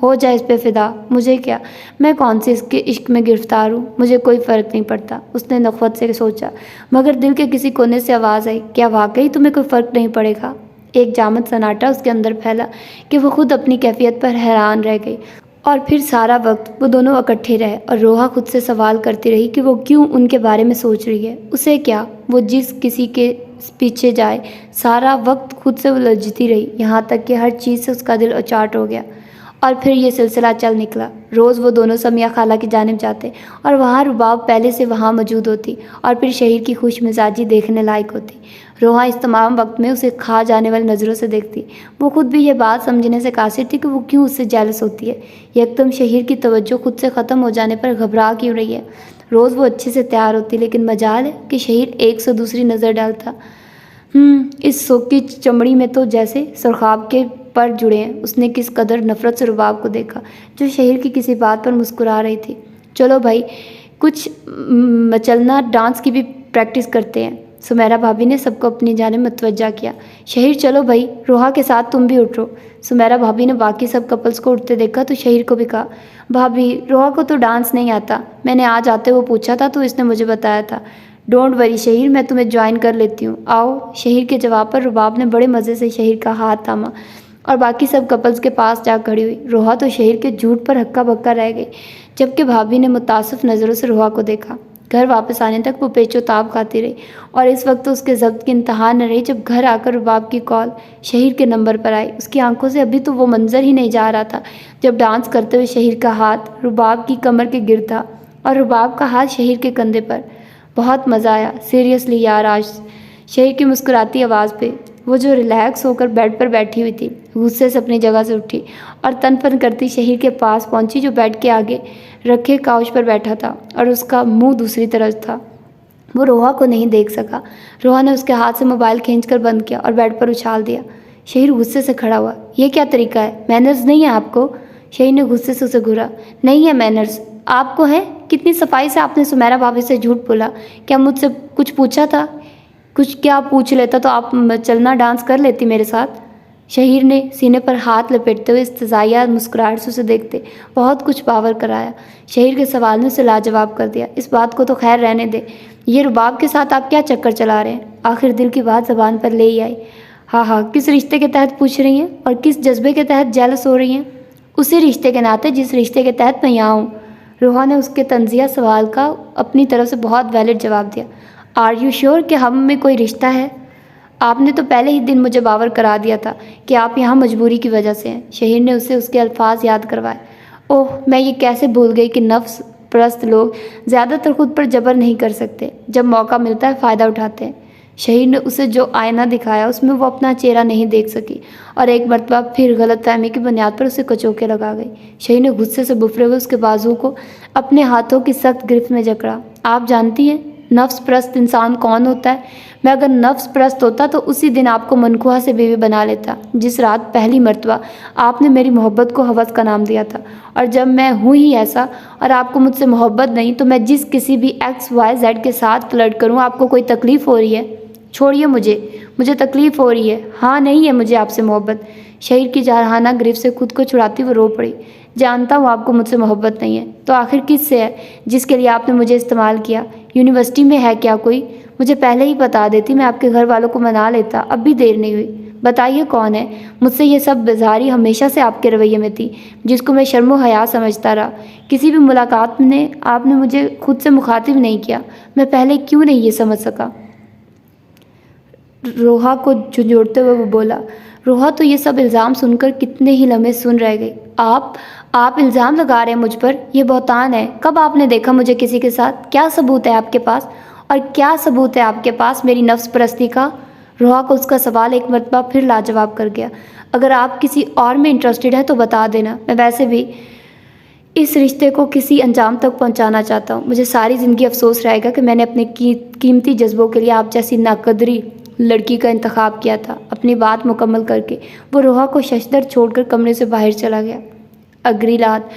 हो जाए इस पे फिदा, मुझे क्या, मैं कौन सी इसके इश्क में गिरफ्तार हूँ, मुझे कोई फ़र्क नहीं पड़ता, उसने नफ़रत से सोचा। मगर दिल के किसी कोने से आवाज़ आई, क्या वाकई तुम्हें कोई फ़र्क नहीं पड़ेगा। एक जामद सन्नाटा उसके अंदर फैला कि वो खुद अपनी कैफियत पर हैरान रह गई। और फिर सारा वक्त वो दोनों इकट्ठे रहे और रोहा खुद से सवाल करती रही कि वो क्यों उनके बारे में सोच रही है। उसे क्या, वो जिस किसी के पीछे जाए सारा वक्त खुद से उलझती रही, यहाँ तक कि हर चीज़ से उसका दिल अचाट हो गया। और फिर ये सिलसिला चल निकला। रोज़ वो दोनों समिया खाला की जानिब जाते और वहाँ रुबाब पहले से वहाँ मौजूद होती और फिर शहीर की खुश मिजाजी देखने लायक होती। रोहा इस तमाम वक्त में उसे खा जाने वाली नज़रों से देखती। वो खुद भी ये बात समझने से कासिर थी कि वो क्यों उससे जेलस होती है। यकदम शहीर की तवज्जो खुद से ख़त्म हो जाने पर घबरा क्यों रही है। रोज़ वो अच्छे से तैयार होती, लेकिन मजाल है कि शहीर एक से दूसरी नज़र डालता। इस सोकी चमड़ी में तो जैसे सुरखाब के पर जुड़े हैं। उसने किस कदर नफ़रत से रुबाब को देखा जो शहीर की किसी बात पर मुस्कुरा रही थी। चलो भाई, कुछ मचलना डांस की भी प्रैक्टिस करते हैं। सुमेरा भाभी ने सबको अपनी जानिब मुतवज्जा किया। शहीर चलो भाई, रोहा के साथ तुम भी उठो। सुमेरा भाभी ने बाकी सब कपल्स को उठते देखा तो शहीर को भी कहा, भाभी रोहा को तो डांस नहीं आता, मैंने आज आते हुए पूछा था तो इसने मुझे बताया था। डोंट वरी शहीर, मैं तुम्हें ज्वाइन कर लेती हूँ, आओ। शहीर के जवाब पर रुबाब ने बड़े मज़े से शहीर का हाथ थामा और बाकी सब कपल्स के पास जा खड़ी हुई। रोहा तो शहीर के झूठ पर हक्का बक्का रह गई, जबकि भाभी ने मुतासिफ नज़रों से रोहा को देखा। घर वापस आने तक वो पेचोताब खाती रही और इस वक्त तो उसके ज़ब्त की इंतहा न रही जब घर आकर रुबाब की कॉल शहीर के नंबर पर आई। उसकी आंखों से अभी तो वो मंजर ही नहीं जा रहा था जब डांस करते हुए शहीर का हाथ रुबाब की कमर के गिर था और रुबाब का हाथ शहीर के कंधे पर। बहुत मज़ा आया, सीरियसली यार आज। शहीर की मुस्कुराती आवाज़ पे वो जो रिलैक्स होकर बेड पर बैठी हुई थी गुस्से से अपनी जगह से उठी और तनपन करती शहीर के पास पहुंची जो बेड के आगे रखे काउच पर बैठा था और उसका मुंह दूसरी तरफ था। वो रोहा को नहीं देख सका। रोहा ने उसके हाथ से मोबाइल खींचकर बंद किया और बेड पर उछाल दिया। शहीर गुस्से से खड़ा हुआ। ये क्या तरीका है? मैनर्स नहीं है आपको? शहीर ने गुस्से से उसे घूरा। नहीं है मैनर्स, आपको है? कितनी सफाई से आपने सुमेरा भाभी से झूठ बोला। क्या मुझसे कुछ पूछा था? कुछ क्या पूछ लेता तो आप चलना डांस कर लेती मेरे साथ। शहीर ने सीने पर हाथ लपेटते हुए इस्तज़ाइया मुस्कुराहट से उसे देखते बहुत कुछ पावर कराया। शहीर के सवाल ने उसे लाजवाब कर दिया। इस बात को तो खैर रहने दे, ये रुबाब के साथ आप क्या चक्कर चला रहे हैं? आखिर दिल की बात ज़बान पर ले ही आई। हाँ हाँ, किस रिश्ते के तहत पूछ रही हैं और किस जज्बे के तहत जेलस हो रही हैं? उसी रिश्ते के नाते जिस रिश्ते के तहत मैं यहाँ हूँ। रोहा ने उसके तंजिया सवाल का अपनी तरफ से बहुत वैलिड जवाब दिया। आर यू श्योर कि हम में कोई रिश्ता है? आपने तो पहले ही दिन मुझे बावर करा दिया था कि आप यहाँ मजबूरी की वजह से हैं। शहीर ने उसे उसके अल्फाज याद करवाए। ओह, मैं ये कैसे भूल गई कि नफ्स परस्त लोग ज़्यादातर खुद पर जबर नहीं कर सकते, जब मौका मिलता है फ़ायदा उठाते हैं। शहीर ने उसे जो आईना दिखाया उसमें वो अपना चेहरा नहीं देख सकी और एक मरतबा फिर गलतफहमी की बुनियाद पर उसे कचोके लगा गई। शहीर ने गुस्से से बुफरे हुए उसके बाजू को अपने हाथों की सख्त गिरफ्त में जकड़ा। आप जानती हैं नफ्स परस्त इंसान कौन होता है? मैं अगर नफ्स परस्त होता तो उसी दिन आपको मनखुआ से बीवी बना लेता, जिस रात पहली मर्तबा आपने मेरी मोहब्बत को हवस का नाम दिया था। और जब मैं हूँ ही ऐसा और आपको मुझसे मोहब्बत नहीं, तो मैं जिस किसी भी XYZ के साथ फ्लर्ट करूँ। आपको कोई तकलीफ़ हो रही है? छोड़िए मुझे तकलीफ़ हो रही है। हाँ, नहीं है मुझे आपसे मोहब्बत। शहीर की जारहाना गिरफ्त से खुद को छुड़ाती वो रो पड़ी। जानता हूँ आपको मुझसे मोहब्बत नहीं है, तो आखिर किससे है जिसके लिए आपने मुझे इस्तेमाल किया? यूनिवर्सिटी में है क्या कोई? मुझे पहले ही बता देती, मैं आपके घर वालों को मना लेता। अब भी देर नहीं हुई। बताइए कौन है? मुझसे ये सब बेजारी हमेशा से आपके रवैये में थी, जिसको मैं शर्म व हया समझता रहा। किसी भी मुलाकात में आपने मुझे खुद से मुखातिब नहीं किया। मैं पहले क्यों नहीं ये समझ सका? रोहा को झुंझोड़ते हुए वो बोला। रोहा तो ये सब इल्ज़ाम सुनकर कितने ही लम्हे सुन रह गई। आप इल्ज़ाम लगा रहे हैं मुझ पर? यह बहतान है। कब आपने देखा मुझे किसी के साथ? क्या सबूत है आपके पास? और क्या सबूत है आपके पास मेरी नफ्स परस्ती का? रोहा को उसका सवाल एक मरतबा फिर लाजवाब कर गया। अगर आप किसी और में इंटरेस्टेड हैं तो बता देना। मैं वैसे भी इस रिश्ते को किसी अंजाम तक पहुंचाना चाहता हूं। मुझे सारी ज़िंदगी अफसोस रहेगा कि मैंने अपने कीमती जज्बों के लिए आप जैसी नाकदरी लड़की का इंतखाब किया था। अपनी बात मुकम्मल करके वो रोहा को शशदर छोड़कर कमरे से बाहर चला गया। अगली रात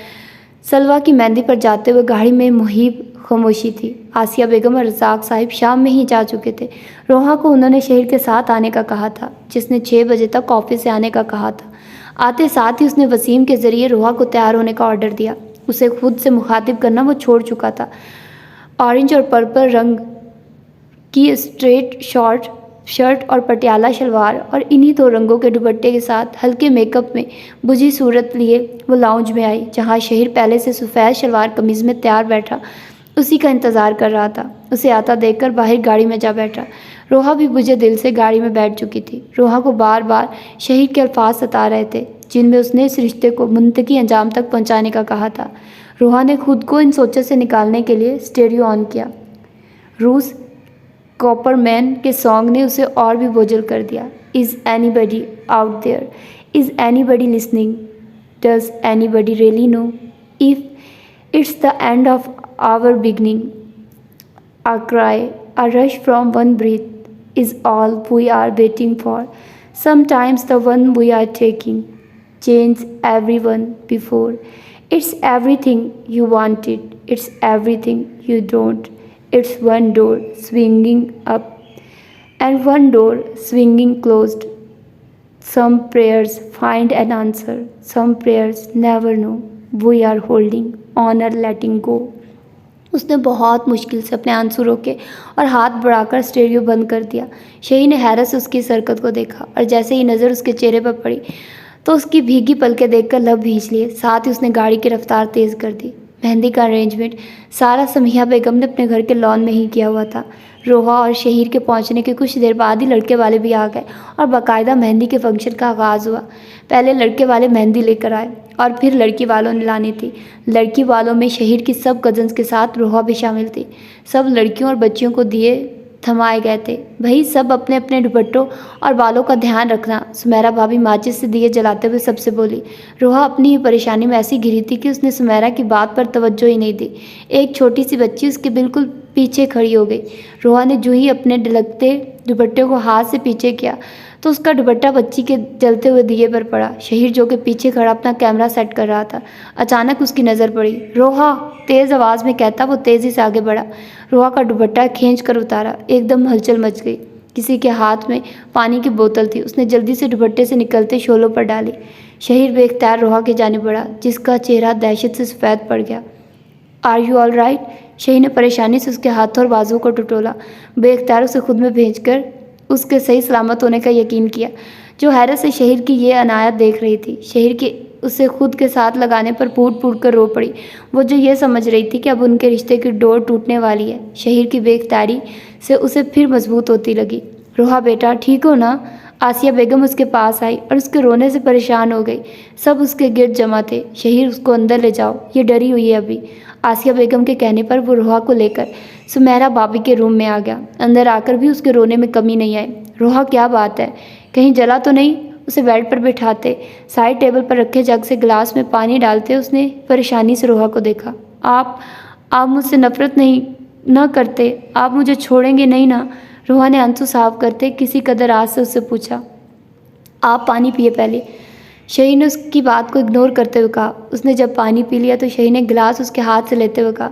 सलवा की मेहंदी पर जाते हुए गाड़ी में मुहीब खामोशी थी। आसिया बेगम और रज़ाक साहिब शाम में ही जा चुके थे। रोहा को उन्होंने शहीर के साथ आने का कहा था, जिसने 6 बजे तक ऑफिस से आने का कहा था। आते साथ ही उसने वसीम के ज़रिए रोहा को तैयार होने का ऑर्डर दिया। उसे खुद से मुखातिब करना वो छोड़ चुका था। ऑरेंज और पर्पल रंग की स्ट्रेट शर्ट और पटियाला शलवार और इन्हीं 2 रंगों के दुपट्टे के साथ हल्के मेकअप में बुझी सूरत लिए वो लाउंज में आई, जहाँ शहीर पहले से सफ़ेद शलवार कमीज़ में तैयार बैठा उसी का इंतज़ार कर रहा था। उसे आता देखकर बाहर गाड़ी में जा बैठा। रोहा भी बुझे दिल से गाड़ी में बैठ चुकी थी। रोहा को बार बार शहीर के अल्फाज सता रहे थे, जिनमें उसने इस रिश्ते को मुंतकी अंजाम तक पहुँचाने का कहा था। रोहा ने खुद को इन सोचों से निकालने के लिए स्टेरियो ऑन किया। रूस कॉपरमैन के सॉन्ग ने उसे और भी बोझल कर दिया। Is anybody out there? Is anybody listening? Does anybody really know if it's the end of our beginning? A cry, a rush from one breath is all we are waiting for. Sometimes the one we are taking changes everyone before. It's everything you wanted. It's everything you don't. It's one door swinging up and one door swinging closed. Some prayers find an answer. Some prayers never know. We are holding on or letting go. उसने बहुत मुश्किल से अपने आंसू रोके और हाथ बढ़ाकर स्टेरियो बंद कर दिया। शही ने हैरत से उसकी इस हरकत को देखा और जैसे ही नज़र उसके चेहरे पर पड़ी तो उसकी भीगी पलकें देखकर लब भींच लिए। साथ ही उसने गाड़ी की रफ्तार तेज़ कर दी। मेहंदी का अरेंजमेंट सारा समिया बेगम ने अपने घर के लॉन में ही किया हुआ था। रोहा और शहीर के पहुंचने के कुछ देर बाद ही लड़के वाले भी आ गए और बाकायदा मेहंदी के फंक्शन का आगाज़ हुआ। पहले लड़के वाले मेहंदी लेकर आए और फिर लड़की वालों ने लानी थी। लड़की वालों में शहीर की सब कज़न्स के साथ रोहा भी शामिल थी। सब लड़कियों और बच्चियों को दिए थमाए गए थे। भाई सब अपने अपने दुपट्टों और बालों का ध्यान रखना। सुमेरा भाभी माचिस से दिए जलाते हुए सबसे बोली। रोहा अपनी ही परेशानी में ऐसी घिरी थी कि उसने सुमेरा की बात पर तवज्जो ही नहीं दी। एक छोटी सी बच्ची उसके बिल्कुल पीछे खड़ी हो गई। रोहा ने जो ही अपने ढलकते दुपट्टे को हाथ से पीछे किया तो उसका दुपट्टा बच्ची के जलते हुए दिए पर पड़ा। शहीर जो कि पीछे खड़ा अपना कैमरा सेट कर रहा था, अचानक उसकी नज़र पड़ी। रोहा, तेज़ आवाज़ में कहता वो तेज़ी से आगे बढ़ा। रोहा का दुपट्टा खींच कर उतारा। एकदम हलचल मच गई। किसी के हाथ में पानी की बोतल थी। उसने जल्दी से दुपट्टे से निकलते शोलों पर डाली। शहीर बेख्तियार रोहा के जाने बढ़ा, जिसका चेहरा दहशत से सफ़ेद पड़ गया। Are you all right? Shaheer ने परेशानी से उसके हाथों और बाजुओं को टटोला। बेख्तियार उसे खुद में भेजकर उसके सही सलामत होने का यकीन किया। जो हैरत से शहीर की ये अनायत देख रही थी। शहीर के उसे खुद के साथ लगाने पर फूट फूट कर रो पड़ी। वो जो ये समझ रही थी कि अब उनके रिश्ते की डोर टूटने वाली है। शहीर की बेख्तियारी से उसे फिर मजबूत होती लगी। रोहा बेटा, ठीक हो ना? आसिया बेगम उसके पास आई और उसके रोने से परेशान हो गई। सब उसके गिर्द जमा थे। शहीर, उसको अंदर ले जाओ, ये डरी हुई है अभी। आसिया बेगम के कहने पर वो रोहा को लेकर सुमेरा भाभी के रूम में आ गया। अंदर आकर भी उसके रोने में कमी नहीं आई। रोहा, क्या बात है? कहीं जला तो नहीं? उसे बेड पर बिठाते साइड टेबल पर रखे जग से गिलास में पानी डालते उसने परेशानी से रोहा को देखा। आप मुझसे नफरत नहीं न करते? आप मुझे छोड़ेंगे नहीं ना? रोहा ने आंसू साफ करते किसी कदर आस से उससे पूछा। आप पानी पिए पहले। शहीर ने उसकी बात को इग्नोर करते हुए कहा। उसने जब पानी पी लिया तो शहीर ने गिलास उसके हाथ से लेते हुए कहा,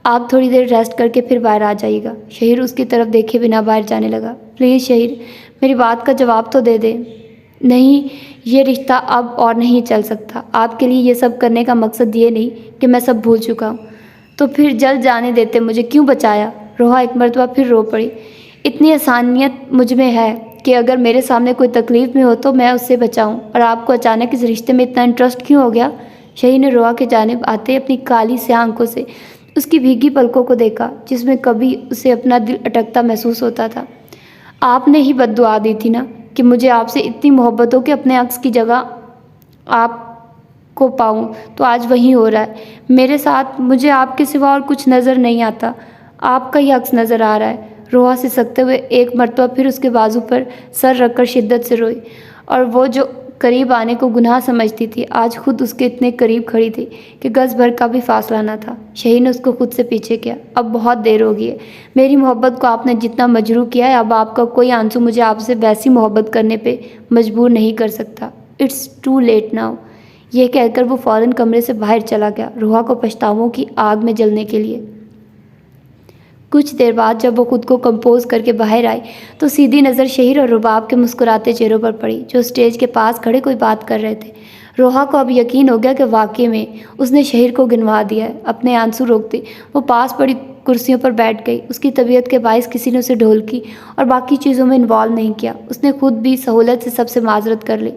आप थोड़ी देर रेस्ट करके फिर बाहर आ जाइएगा। शहीर उसकी तरफ देखे बिना बाहर जाने लगा। प्लीज़ शहीर, मेरी बात का जवाब तो दे दे। नहीं, ये रिश्ता अब और नहीं चल सकता। आपके लिए ये सब करने का मकसद ये नहीं कि मैं सब भूल चुका हूँ। तो फिर जल्द जाने देते, मुझे क्यों बचाया? रोहा एक मरतबा फिर रो पड़ी। इतनी आसानियत मुझ में है कि अगर मेरे सामने कोई तकलीफ़ में हो तो मैं उससे बचाऊं, और आपको अचानक इस रिश्ते में इतना इंटरेस्ट क्यों हो गया? शहीर ने रोहा के जानिब आते अपनी काली स्याह आंखों से उसकी भीगी पलकों को देखा, जिसमें कभी उसे अपना दिल अटकता महसूस होता था। आपने ही बद्दुआ दी थी ना कि मुझे आपसे इतनी मोहब्बत हो कि अपने अक्स की जगह आपको पाऊँ, तो आज वही हो रहा है मेरे साथ। मुझे आपके सिवा और कुछ नज़र नहीं आता, आपका ही अक्स नज़र आ रहा है। रोहा सिसकते हुए एक मरतबा फिर उसके बाजू पर सर रखकर शिद्दत से रोई, और वो जो करीब आने को गुनाह समझती थी आज खुद उसके इतने करीब खड़ी थी कि गज भर का भी फासला ना था। शहीर ने उसको खुद से पीछे किया। अब बहुत देर हो गई है। मेरी मोहब्बत को आपने जितना मजरूह किया है, अब आपका कोई आंसू मुझे आपसे वैसी मोहब्बत करने पे मजबूर नहीं कर सकता। It's too late now. यह कहकर वो फ़ौरन कमरे से बाहर चला गया, रोहा को पछतावों की आग में जलने के लिए। कुछ देर बाद जब वो खुद को कंपोज करके बाहर आई तो सीधी नज़र शहीर और रुबाब के मुस्कुराते चेहरों पर पड़ी, जो स्टेज के पास खड़े कोई बात कर रहे थे। रोहा को अब यकीन हो गया कि वाकई में उसने शहीर को गिनवा दिया है। अपने आंसू रोकते वो पास पड़ी कुर्सियों पर बैठ गई। उसकी तबीयत के बायस किसी ने उसे ढोलकी और बाकी चीज़ों में इन्वॉल्व नहीं किया। उसने खुद भी सहूलत से सबसे माजरत कर ली।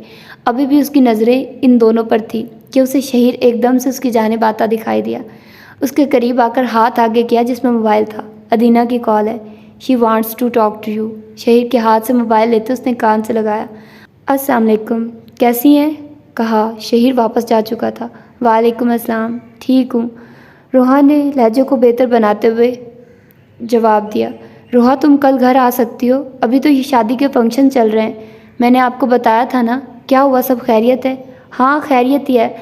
अभी भी उसकी नज़रें इन दोनों पर थी कि उसे शहीर एकदम से उसकी जानिब आता दिखाई दिया। उसके करीब आकर हाथ आगे किया जिसमें मोबाइल था। अदीना की कॉल है, she wants to talk to you. Shaheer के हाथ से मोबाइल लेते उसने कान से लगाया। अस्सलाम वालेकुम, कैसी हैं? कहा। शहीर वापस जा चुका था। वालेकुम अस्सलाम, ठीक हूँ, रोहा ने लहजे को बेहतर बनाते हुए जवाब दिया। रोहा, तुम कल घर आ सकती हो, अभी तो ये शादी के फंक्शन चल रहे हैं। मैंने आपको बताया था ना। क्या हुआ, सब खैरियत है? हाँ खैरियत ही है,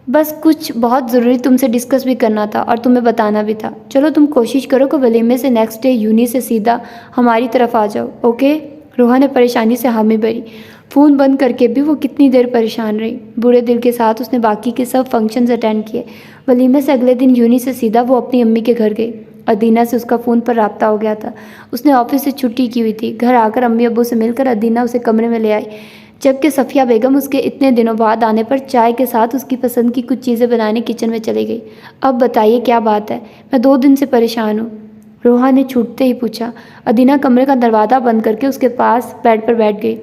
बस कुछ बहुत ज़रूरी तुमसे डिस्कस भी करना था और तुम्हें बताना भी था। चलो तुम कोशिश करो कि वलीमे से नेक्स्ट डे यूनी से सीधा हमारी तरफ आ जाओ, ओके? रोहा ने परेशानी से हामी भरी। फ़ोन बंद करके भी वो कितनी देर परेशान रही। बुरे दिल के साथ उसने बाकी के सब फंक्शंस अटेंड किए। वलीमे से अगले दिन यूनी से सीधा वो अपनी अम्मी के घर गई। अदीना से उसका फ़ोन पर रब्ता हो गया था। उसने ऑफिस से छुट्टी की हुई थी। घर आकर अम्मी अब्बू से मिलकर अदीना उसे कमरे में ले आई, जबकि सफ़िया बेगम उसके इतने दिनों बाद आने पर चाय के साथ उसकी पसंद की कुछ चीज़ें बनाने किचन में चली गई। अब बताइए क्या बात है? मैं 2 दिन से परेशान हूँ, रोहा ने छूटते ही पूछा। अदीना कमरे का दरवाज़ा बंद करके उसके पास बेड पर बैठ गई।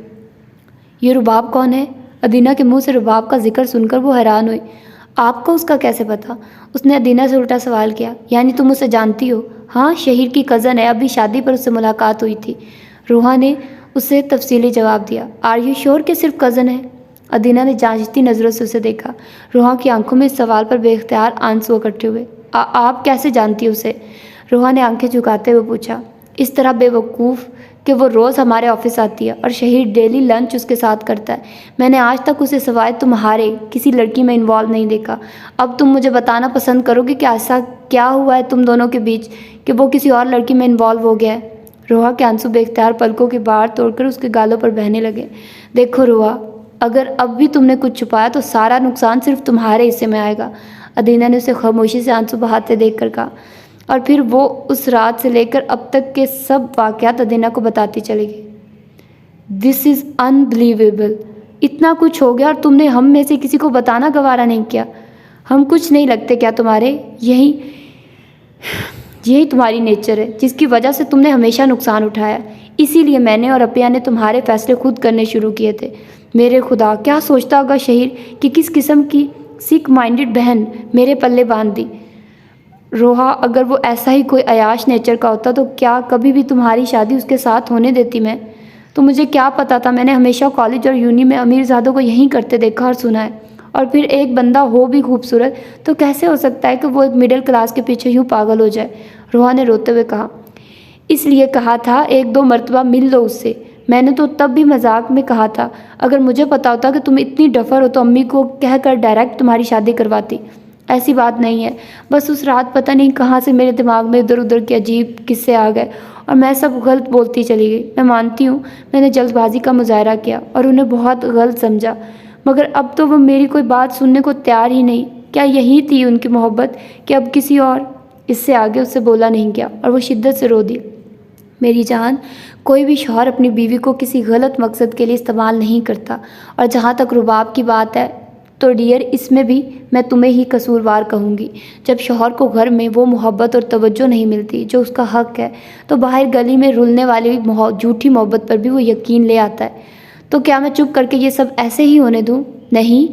ये रुबाब कौन है? अदीना के मुंह से रुबाब का जिक्र सुनकर वो हैरान हुई। आपको उसका कैसे पता? उसने अदीना से उल्टा सवाल किया। यानी तुम उसे जानती हो? हाँ, शहीर की कज़न है, अभी शादी पर उससे मुलाकात हुई थी, रोहा ने उसे तफसीली जवाब दिया। आर यू श्योर कि सिर्फ कज़न है? अदीना ने जांचती नज़रों से उसे देखा। रोहा की आंखों में इस सवाल पर बेख्तियार आंसू इकट्ठे हुए। आप कैसे जानती हो उसे? रोहा ने आंखें झुकाते हुए पूछा। इस तरह बेवकूफ़ कि वो रोज़ हमारे ऑफिस आती है और शहीद डेली लंच उसके साथ करता है। मैंने आज तक उसे सिवाय तुम्हारे किसी लड़की में इन्वॉल्व नहीं देखा। अब तुम मुझे बताना पसंद करोगे कि ऐसा क्या हुआ है तुम दोनों के बीच कि वो किसी और लड़की में इन्वॉल्व हो गया है। रोहा के आंसू बेख्तियार पलकों के बाहर तोड़कर उसके गालों पर बहने लगे। देखो रोहा, अगर अब भी तुमने कुछ छुपाया तो सारा नुकसान सिर्फ तुम्हारे हिस्से में आएगा। अदीना ने उसे खामोशी से आंसू बहाते देखकर कहा, और फिर वो उस रात से लेकर अब तक के सब वाक़यात अदीना को बताती चली गई। This is unbelievable. इतना कुछ हो गया और तुमने हम में से किसी को बताना गवारा नहीं किया। हम कुछ नहीं लगते क्या तुम्हारे? यही तुम्हारी नेचर है जिसकी वजह से तुमने हमेशा नुकसान उठाया। इसीलिए मैंने और अपिया ने तुम्हारे फैसले खुद करने शुरू किए थे। मेरे खुदा, क्या सोचता होगा शहीर कि किस किस्म की सिक माइंडेड बहन मेरे पल्ले बांध दी। रोहा, अगर वो ऐसा ही कोई अयाश नेचर का होता तो क्या कभी भी तुम्हारी शादी उसके साथ होने देती मैं? तो मुझे क्या पता था। मैंने हमेशा कॉलेज और यूनी में अमीरजादों को यहीं करते देखा और सुना है। और फिर एक बंदा हो भी खूबसूरत तो कैसे हो सकता है कि वो एक मिडिल क्लास के पीछे यूँ पागल हो जाए? रोहा ने रोते हुए कहा। इसलिए कहा था एक दो मर्तबा मिल लो उससे। मैंने तो तब भी मजाक में कहा था। अगर मुझे पता होता कि तुम इतनी डफर हो तो अम्मी को कहकर डायरेक्ट तुम्हारी शादी करवाती। ऐसी बात नहीं है, बस उस रात पता नहीं कहाँ से मेरे दिमाग में इधर उधर के अजीब किस्से आ गए और मैं सब गलत बोलती चली गई। मैं मानती हूँ मैंने जल्दबाजी का मुजाहरा किया और उन्हें बहुत गलत समझा, मगर अब तो वो मेरी कोई बात सुनने को तैयार ही नहीं। क्या यही थी उनकी मोहब्बत कि अब किसी और? इससे आगे उससे बोला नहीं गया और वो शिद्दत से रो दी। मेरी जान, कोई भी शौहर अपनी बीवी को किसी गलत मकसद के लिए इस्तेमाल नहीं करता। और जहाँ तक रुबाब की बात है तो डियर, इसमें भी मैं तुम्हें ही कसूरवार कहूँगी। जब शौहर को घर में वो मोहब्बत और तवज्जो नहीं मिलती जो उसका हक़ है तो बाहर गली में रुलने वाली झूठी मोहब्बत पर भी वो यकीन ले आता है। तो क्या मैं चुप करके ये सब ऐसे ही होने दूँ? नहीं,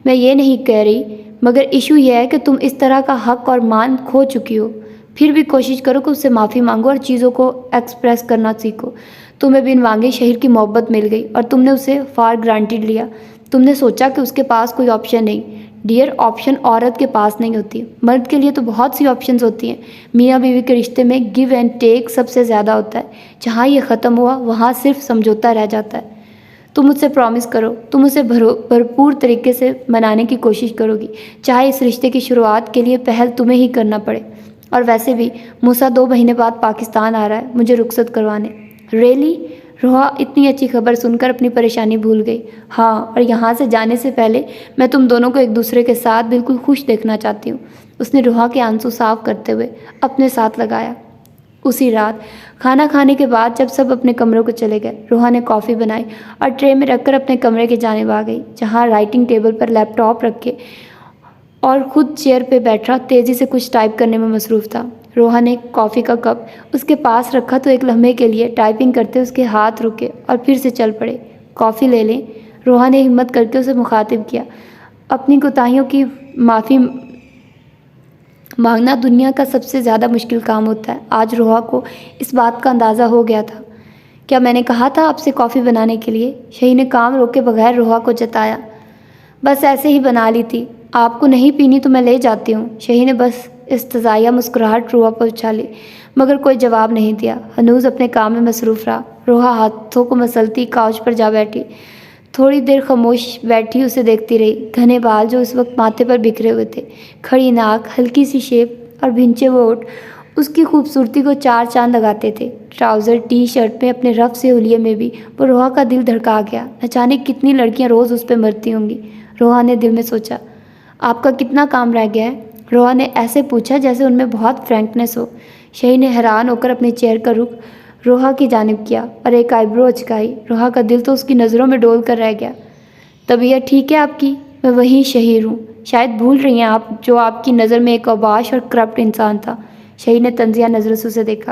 मैं ये नहीं कह रही, मगर इशू यह है कि तुम इस तरह का हक़ और मान खो चुकी हो। फिर भी कोशिश करो कि उससे माफ़ी मांगो और चीज़ों को एक्सप्रेस करना सीखो। तुम्हें बिन मांगे शहीर की मोहब्बत मिल गई और तुमने उसे फॉर ग्रांटेड लिया। तुमने सोचा कि उसके पास कोई ऑप्शन नहीं। डियर, ऑप्शन औरत के पास नहीं होती, मर्द के लिए तो बहुत सी ऑप्शंस होती हैं। मियाँ बीवी के रिश्ते में गिव एंड टेक सबसे ज़्यादा होता है। जहाँ ये ख़त्म हुआ वहाँ सिर्फ समझौता रह जाता है। तुम मुझसे प्रॉमिस करो, तुम उसे भरपूर तरीके से मनाने की कोशिश करोगी, चाहे इस रिश्ते की शुरुआत के लिए पहल तुम्हें ही करना पड़े। और वैसे भी मूसा 2 महीने बाद पाकिस्तान आ रहा है मुझे रुखसत करवाने। रियली? रोहा इतनी अच्छी खबर सुनकर अपनी परेशानी भूल गई। हाँ, और यहाँ से जाने से पहले मैं तुम दोनों को एक दूसरे के साथ बिल्कुल खुश देखना चाहती हूँ। उसने रोहा के आंसू साफ करते हुए अपने साथ लगाया। उसी रात खाना खाने के बाद जब सब अपने कमरों को चले गए, रोहा ने कॉफ़ी बनाई और ट्रे में रखकर अपने कमरे की जानिब आ गई, जहाँ राइटिंग टेबल पर लैपटॉप रखे और ख़ुद चेयर पे बैठा तेज़ी से कुछ टाइप करने में मसरूफ़ था। रोहा ने कॉफ़ी का कप उसके पास रखा तो एक लम्हे के लिए टाइपिंग करते उसके हाथ रुके और फिर से चल पड़े। कॉफ़ी ले लें? रोहा ने हिम्मत करके उसे मुखातिब किया। अपनी कोताहियों की माफ़ी मांगना दुनिया का सबसे ज़्यादा मुश्किल काम होता है। आज रोहा को इस बात का अंदाज़ा हो गया था। क्या मैंने कहा था आपसे कॉफ़ी बनाने के लिए? शही ने काम रोके बगैर रोहा को जताया। बस ऐसे ही बना ली थी, आपको नहीं पीनी तो मैं ले जाती हूँ। शही ने बस इस्तज़ाया मुस्कुराहट रोहा पर उछाली, मगर कोई जवाब नहीं दिया। हनूज अपने काम में मसरूफ़ रहा। रोहा हाथों को मसलती काउच पर जा बैठी। थोड़ी देर खामोश बैठी उसे देखती रही। घने बाल जो इस वक्त माथे पर बिखरे हुए थे, खड़ी नाक, हल्की सी शेप और भिंचे हुए होठ उसकी खूबसूरती को 4 चांद लगाते थे। ट्राउज़र टी शर्ट में अपने रफ से हुलिये में भी वो रोहा का दिल धड़का गया। न जाने कितनी लड़कियां रोज़ उस पर मरती होंगी, रोहा ने दिल में सोचा। आपका कितना काम रह गया है? रोहा ने ऐसे पूछा जैसे उनमें बहुत फ्रैंकनेस हो। शही ने हैरान होकर अपनी चेयर का रुख रोहा की जानिब किया और एक आईब्रो अचकाई। रोहा का दिल तो उसकी नज़रों में डोल कर रह गया। तबीयत ठीक है आपकी? मैं वही शहीर हूँ, शायद भूल रही हैं आप, जो आपकी नज़र में एक अबाश और करप्ट इंसान था। शही ने तंजिया नज़रों से उसे देखा।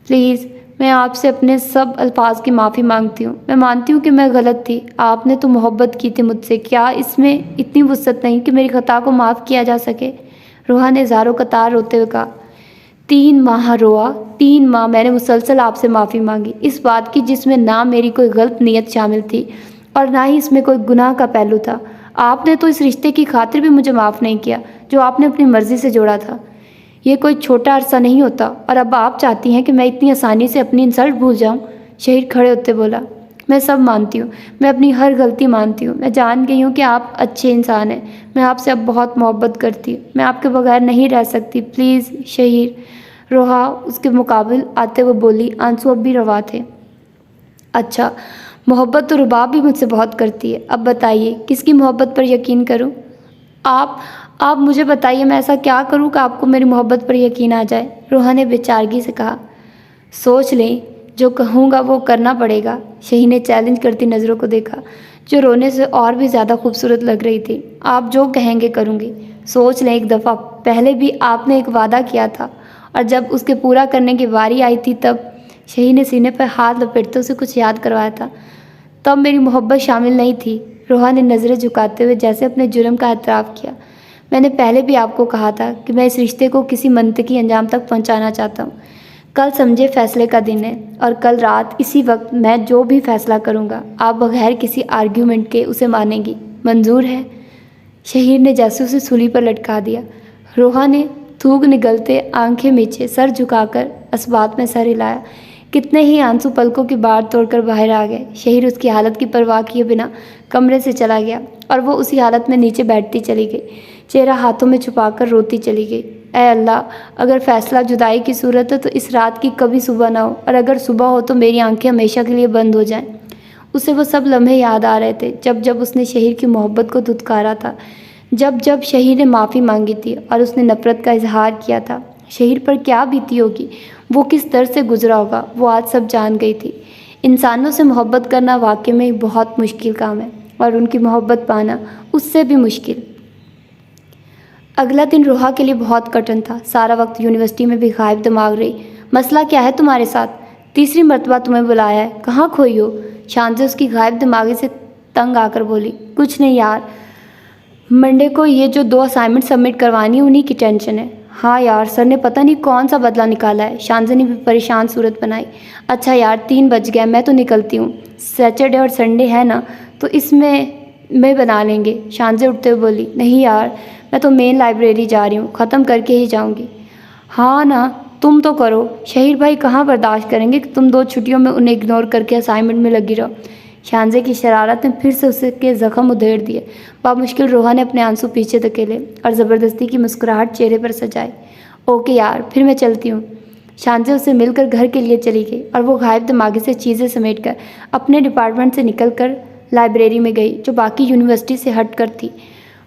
प्लीज़, मैं आपसे अपने सब अल्फाज की माफ़ी मांगती हूँ। मैं मानती हूँ कि मैं गलत थी। आपने तो मोहब्बत की थी मुझसे, क्या इसमें इतनी वुसअत नहीं कि मेरी ख़ता को माफ़ किया जा सके? रोहा ने ज़ारो कतार रोते हुए कहा। 3 माह रोआ, 3 माह मैंने मुसलसल आपसे माफ़ी मांगी, इस बात की जिसमें ना मेरी कोई गलत नीयत शामिल थी और ना ही इसमें कोई गुनाह का पहलू था। आपने तो इस रिश्ते की खातिर भी मुझे माफ़ नहीं किया जो आपने अपनी मर्ज़ी से जोड़ा था। ये कोई छोटा अरसा नहीं होता और अब आप चाहती हैं कि मैं इतनी आसानी से अपनी इंसल्ट भूल जाऊं? शहीर खड़े होते बोला, मैं सब मानती हूँ, मैं अपनी हर गलती मानती हूँ। मैं जान गई हूँ कि आप अच्छे इंसान हैं। मैं आपसे अब बहुत मोहब्बत करती हूँ। मैं आपके बगैर नहीं रह सकती, प्लीज़ शहीर। रोहा उसके मुकाबिल आते हुए बोली, आंसू अब भी रवा थे। अच्छा, मोहब्बत तो रुबाब भी मुझसे बहुत करती है। अब बताइए किसकी मोहब्बत पर यकीन करूं? आप आप मुझे बताइए, मैं ऐसा क्या करूं कि आपको मेरी मोहब्बत पर यकीन आ जाए? रोहा ने बेचारगी से कहा। सोच लें, जो कहूँगा वो करना पड़ेगा। शही ने चैलेंज करती नज़रों को देखा, जो रोने से और भी ज़्यादा खूबसूरत लग रही थी। आप जो कहेंगे करूँगी। सोच लें एक दफ़ा, पहले भी आपने एक वादा किया था और जब उसके पूरा करने की बारी आई थी तब। शही ने सीने पर हाथ लपेटते उसे कुछ याद करवाया था। तब मेरी मोहब्बत शामिल नहीं थी। रोहा ने नज़रें झुकाते हुए जैसे अपने जुर्म का एतराफ़ किया। मैंने पहले भी आपको कहा था कि मैं इस रिश्ते को किसी मंतकी अंजाम तक पहुंचाना चाहता हूँ। कल समझे फैसले का दिन है और कल रात इसी वक्त मैं जो भी फैसला करूँगा आप बगैर किसी आर्ग्यूमेंट के उसे मानेंगी। मंजूर है? शहीर ने जैसे उसे सूली पर लटका दिया। रोहा ने थूक निगलते आंखें मीचे सर झुकाकर अस्बात में सर हिलाया। कितने ही आंसू पलकों की बाढ़ तोड़कर बाहर आ गए। शहीर उसकी हालत की परवाह किए बिना कमरे से चला गया और वो उसी हालत में नीचे बैठती चली गई, चेहरा हाथों में छुपाकर रोती चली गई। ऐ अल्लाह, अगर फैसला जुदाई की सूरत है तो इस रात की कभी सुबह ना हो, और अगर सुबह हो तो मेरी आंखें हमेशा के लिए बंद हो जाएं। उसे वो सब लम्हे याद आ रहे थे जब जब उसने शहीर की मोहब्बत को धुतकारा था, जब जब शहीर ने माफ़ी मांगी थी और उसने नफ़रत का इजहार किया था। शहीर पर क्या बीती होगी, वो किस दर से गुजरा होगा, वो आज सब जान गई थी। इंसानों से मोहब्बत करना वाकई में एक बहुत मुश्किल काम है और उनकी मोहब्बत पाना उससे भी मुश्किल। अगला दिन रोहा के लिए बहुत कठिन था। सारा वक्त यूनिवर्सिटी में भी गायब दिमाग रही। मसला क्या है तुम्हारे साथ? तीसरी मर्तबा तुम्हें बुलाया है, कहाँ खोई हो? शांति उसकी गायब दिमागी से तंग आकर बोली, कुछ नहीं यार, मंडे को ये जो 2 असाइनमेंट सबमिट करवानी है उन्हीं की टेंशन है। हाँ यार, सर ने पता नहीं कौन सा बदला निकाला है। शांति ने भी परेशान सूरत बनाई। अच्छा यार, 3 बज गया, मैं तो निकलती हूँ। सैटरडे और संडे है ना, तो इसमें में बना लेंगे। शांति उठते हुए बोली, नहीं यार, मैं तो मेन लाइब्रेरी जा रही हूँ, ख़त्म करके ही जाऊँगी। हाँ ना, तुम तो करो। शहीर भाई कहाँ बर्दाश्त करेंगे कि तुम 2 छुट्टियों में उन्हें इग्नोर करके असाइनमेंट में लगी रहो। शांजे की शरारत ने फिर से उसके जख्म उधेड़ दिए। बामुश्किल रोहा ने अपने आंसू पीछे धकेले और ज़बरदस्ती की मुस्कुराहट चेहरे पर सजाई। ओके यार, फिर मैं चलती हूँ। शांजे उससे मिलकर घर के लिए चली गई और वो गायब दिमागी से चीज़ें समेटकर अपने डिपार्टमेंट से निकलकर लाइब्रेरी में गई, जो बाकी यूनिवर्सिटी से हट कर थी।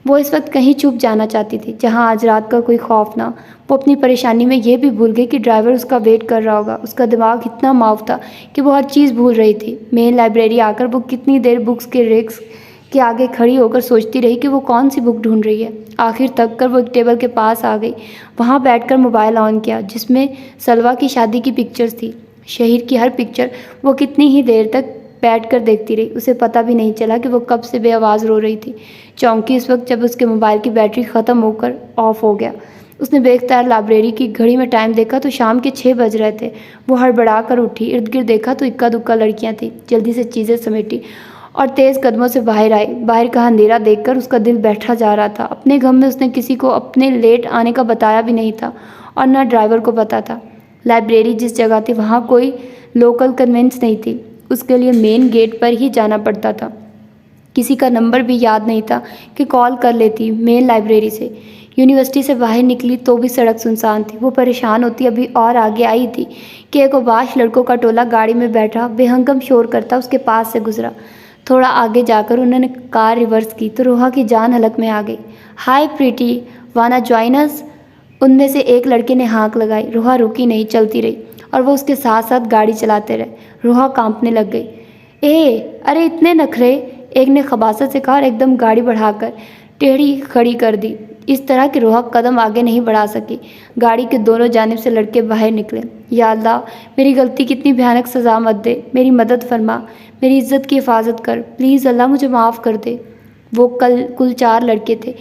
वो इस वक्त कहीं छुप जाना चाहती थी जहाँ आज रात का कोई खौफ ना। वो अपनी परेशानी में ये भी भूल गई कि ड्राइवर उसका वेट कर रहा होगा। उसका दिमाग इतना माफ था कि वो हर चीज़ भूल रही थी। मेन लाइब्रेरी आकर वो कितनी देर बुक्स के रेक्स के आगे खड़ी होकर सोचती रही कि वो कौन सी बुक ढूंढ रही है। आखिर तक कर वो एक टेबल के पास आ गई। वहाँ बैठकर मोबाइल ऑन किया, जिसमें सलवा की शादी की पिक्चर्स थी। शहीर की हर पिक्चर वो कितनी ही देर तक बैठ कर देखती रही। उसे पता भी नहीं चला कि वो कब से बेआवाज़ रो रही थी। चौंकी इस वक्त जब उसके मोबाइल की बैटरी ख़त्म होकर ऑफ हो गया। उसने बेख्तियार लाइब्रेरी की घड़ी में टाइम देखा तो शाम के 6 बज रहे थे। वो हड़बड़ा कर उठी, इर्द गिर्द देखा तो इक्का दुक्का लड़कियां थीं। जल्दी से चीज़ें समेटी और तेज़ कदमों से बाहर आई। बाहर का अंधेरा देखकर उसका दिल बैठा जा रहा था। अपने गम में उसने किसी को अपने लेट आने का बताया भी नहीं था और न ड्राइवर को पता था। लाइब्रेरी जिस जगह थी वहाँ कोई लोकल कन्वेंस नहीं थी। उसके लिए मेन गेट पर ही जाना पड़ता था। किसी का नंबर भी याद नहीं था कि कॉल कर लेती मेन लाइब्रेरी से। यूनिवर्सिटी से बाहर निकली तो भी सड़क सुनसान थी। वो परेशान होती अभी और आगे आई थी कि एक उबाश लड़कों का टोला गाड़ी में बैठा बेहंगम शोर करता उसके पास से गुजरा। थोड़ा आगे जाकर उन्होंने कार रिवर्स की तो रोहा की जान हलक में आ गई। हाय प्रीटी, वाना जॉइन अस? उनमें से एक लड़के ने हाँक लगाई। रोहा रुकी नहीं, चलती रही और वो उसके साथ साथ गाड़ी चलाते रहे। रोहा कांपने लग गई। अरे इतने नखरे, एक ने खबासत से कहा और एकदम गाड़ी बढ़ाकर टेढ़ी खड़ी कर दी, इस तरह कि रोहा कदम आगे नहीं बढ़ा सकी। गाड़ी के दोनों जानिब से लड़के बाहर निकले। या अल्लाह, मेरी गलती कितनी भयानक सज़ा मत दे, मेरी मदद फरमा, मेरी इज़्ज़त की हिफाजत कर, प्लीज़ अल्लाह मुझे माफ़ कर दे। वो कुल 4 लड़के थे,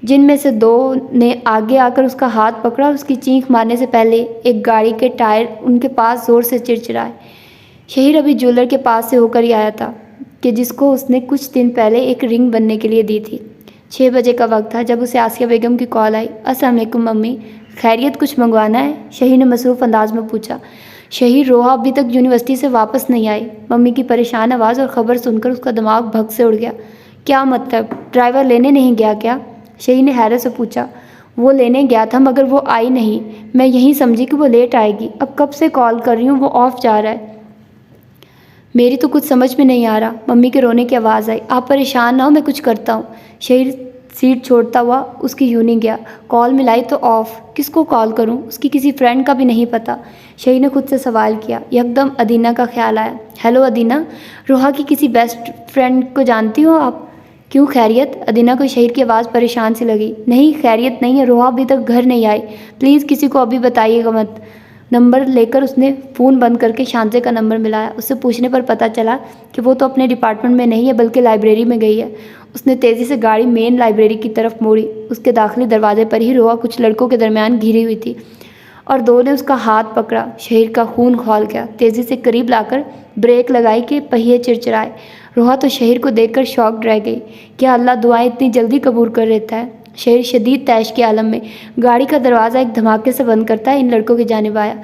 जिनमें से 2 ने आगे आकर उसका हाथ पकड़ा और उसकी चीख मारने से पहले एक गाड़ी के टायर उनके पास ज़ोर से चिरचिराए। शहीर अभी ज्वेलर के पास से होकर ही आया था कि जिसको उसने कुछ दिन पहले एक रिंग बनने के लिए दी थी। 6 बजे का वक्त था जब उसे आसिया बेगम की कॉल आई। अस्सलाम वालेकुम मम्मी, खैरियत, कुछ मंगवाना है? शहीर ने मसरूफ़ अंदाज में पूछा। शहीर रोहा अभी तक यूनिवर्सिटी से वापस नहीं आई। मम्मी की परेशान आवाज़ और ख़बर सुनकर उसका दिमाग भग से उड़ गया। क्या मतलब, ड्राइवर लेने नहीं गया क्या? शहीर ने हैरत से पूछा। वो लेने गया था मगर वो आई नहीं। मैं यही समझी कि वो लेट आएगी। अब कब से कॉल कर रही हूँ, वो ऑफ जा रहा है। मेरी तो कुछ समझ में नहीं आ रहा। मम्मी के रोने की आवाज़ आई। आप परेशान ना हो, मैं कुछ करता हूँ। शहीर सीट छोड़ता हुआ उसकी यूं गया। कॉल मिलाई तो ऑफ। किसको कॉल करूँ? उसकी किसी फ्रेंड का भी नहीं पता। शहीर ने खुद से सवाल किया। एकदम अदीना का ख्याल आया। हेलो अदीना, रोहा की किसी बेस्ट फ्रेंड को जानती हो आप? क्यों, खैरियत? अदीना को शहीर की आवाज़ परेशान सी लगी। नहीं, खैरियत नहीं है। रोहा अभी तक घर नहीं आई। प्लीज़ किसी को अभी बताइएगा मत। नंबर लेकर उसने फ़ोन बंद करके शांजे का नंबर मिलाया। उससे पूछने पर पता चला कि वो तो अपने डिपार्टमेंट में नहीं है बल्कि लाइब्रेरी में गई है। उसने तेज़ी से गाड़ी मेन लाइब्रेरी की तरफ मोड़ी। उसके दाखिली दरवाजे पर ही रोहा कुछ लड़कों के दरमियान घिरी हुई थी और दो ने उसका हाथ पकड़ा। शहीर का खून खौल गया। तेज़ी से करीब लाकर ब्रेक लगाई कि पहिए चिरचिराए। रोहा तो शहीर को देखकर शॉक्ड रह गई। क्या अल्लाह दुआएं इतनी जल्दी कबूल कर लेता है? शहीर शदीद तैश के आलम में गाड़ी का दरवाज़ा एक धमाके से बंद करता है इन लड़कों की जानिब आया।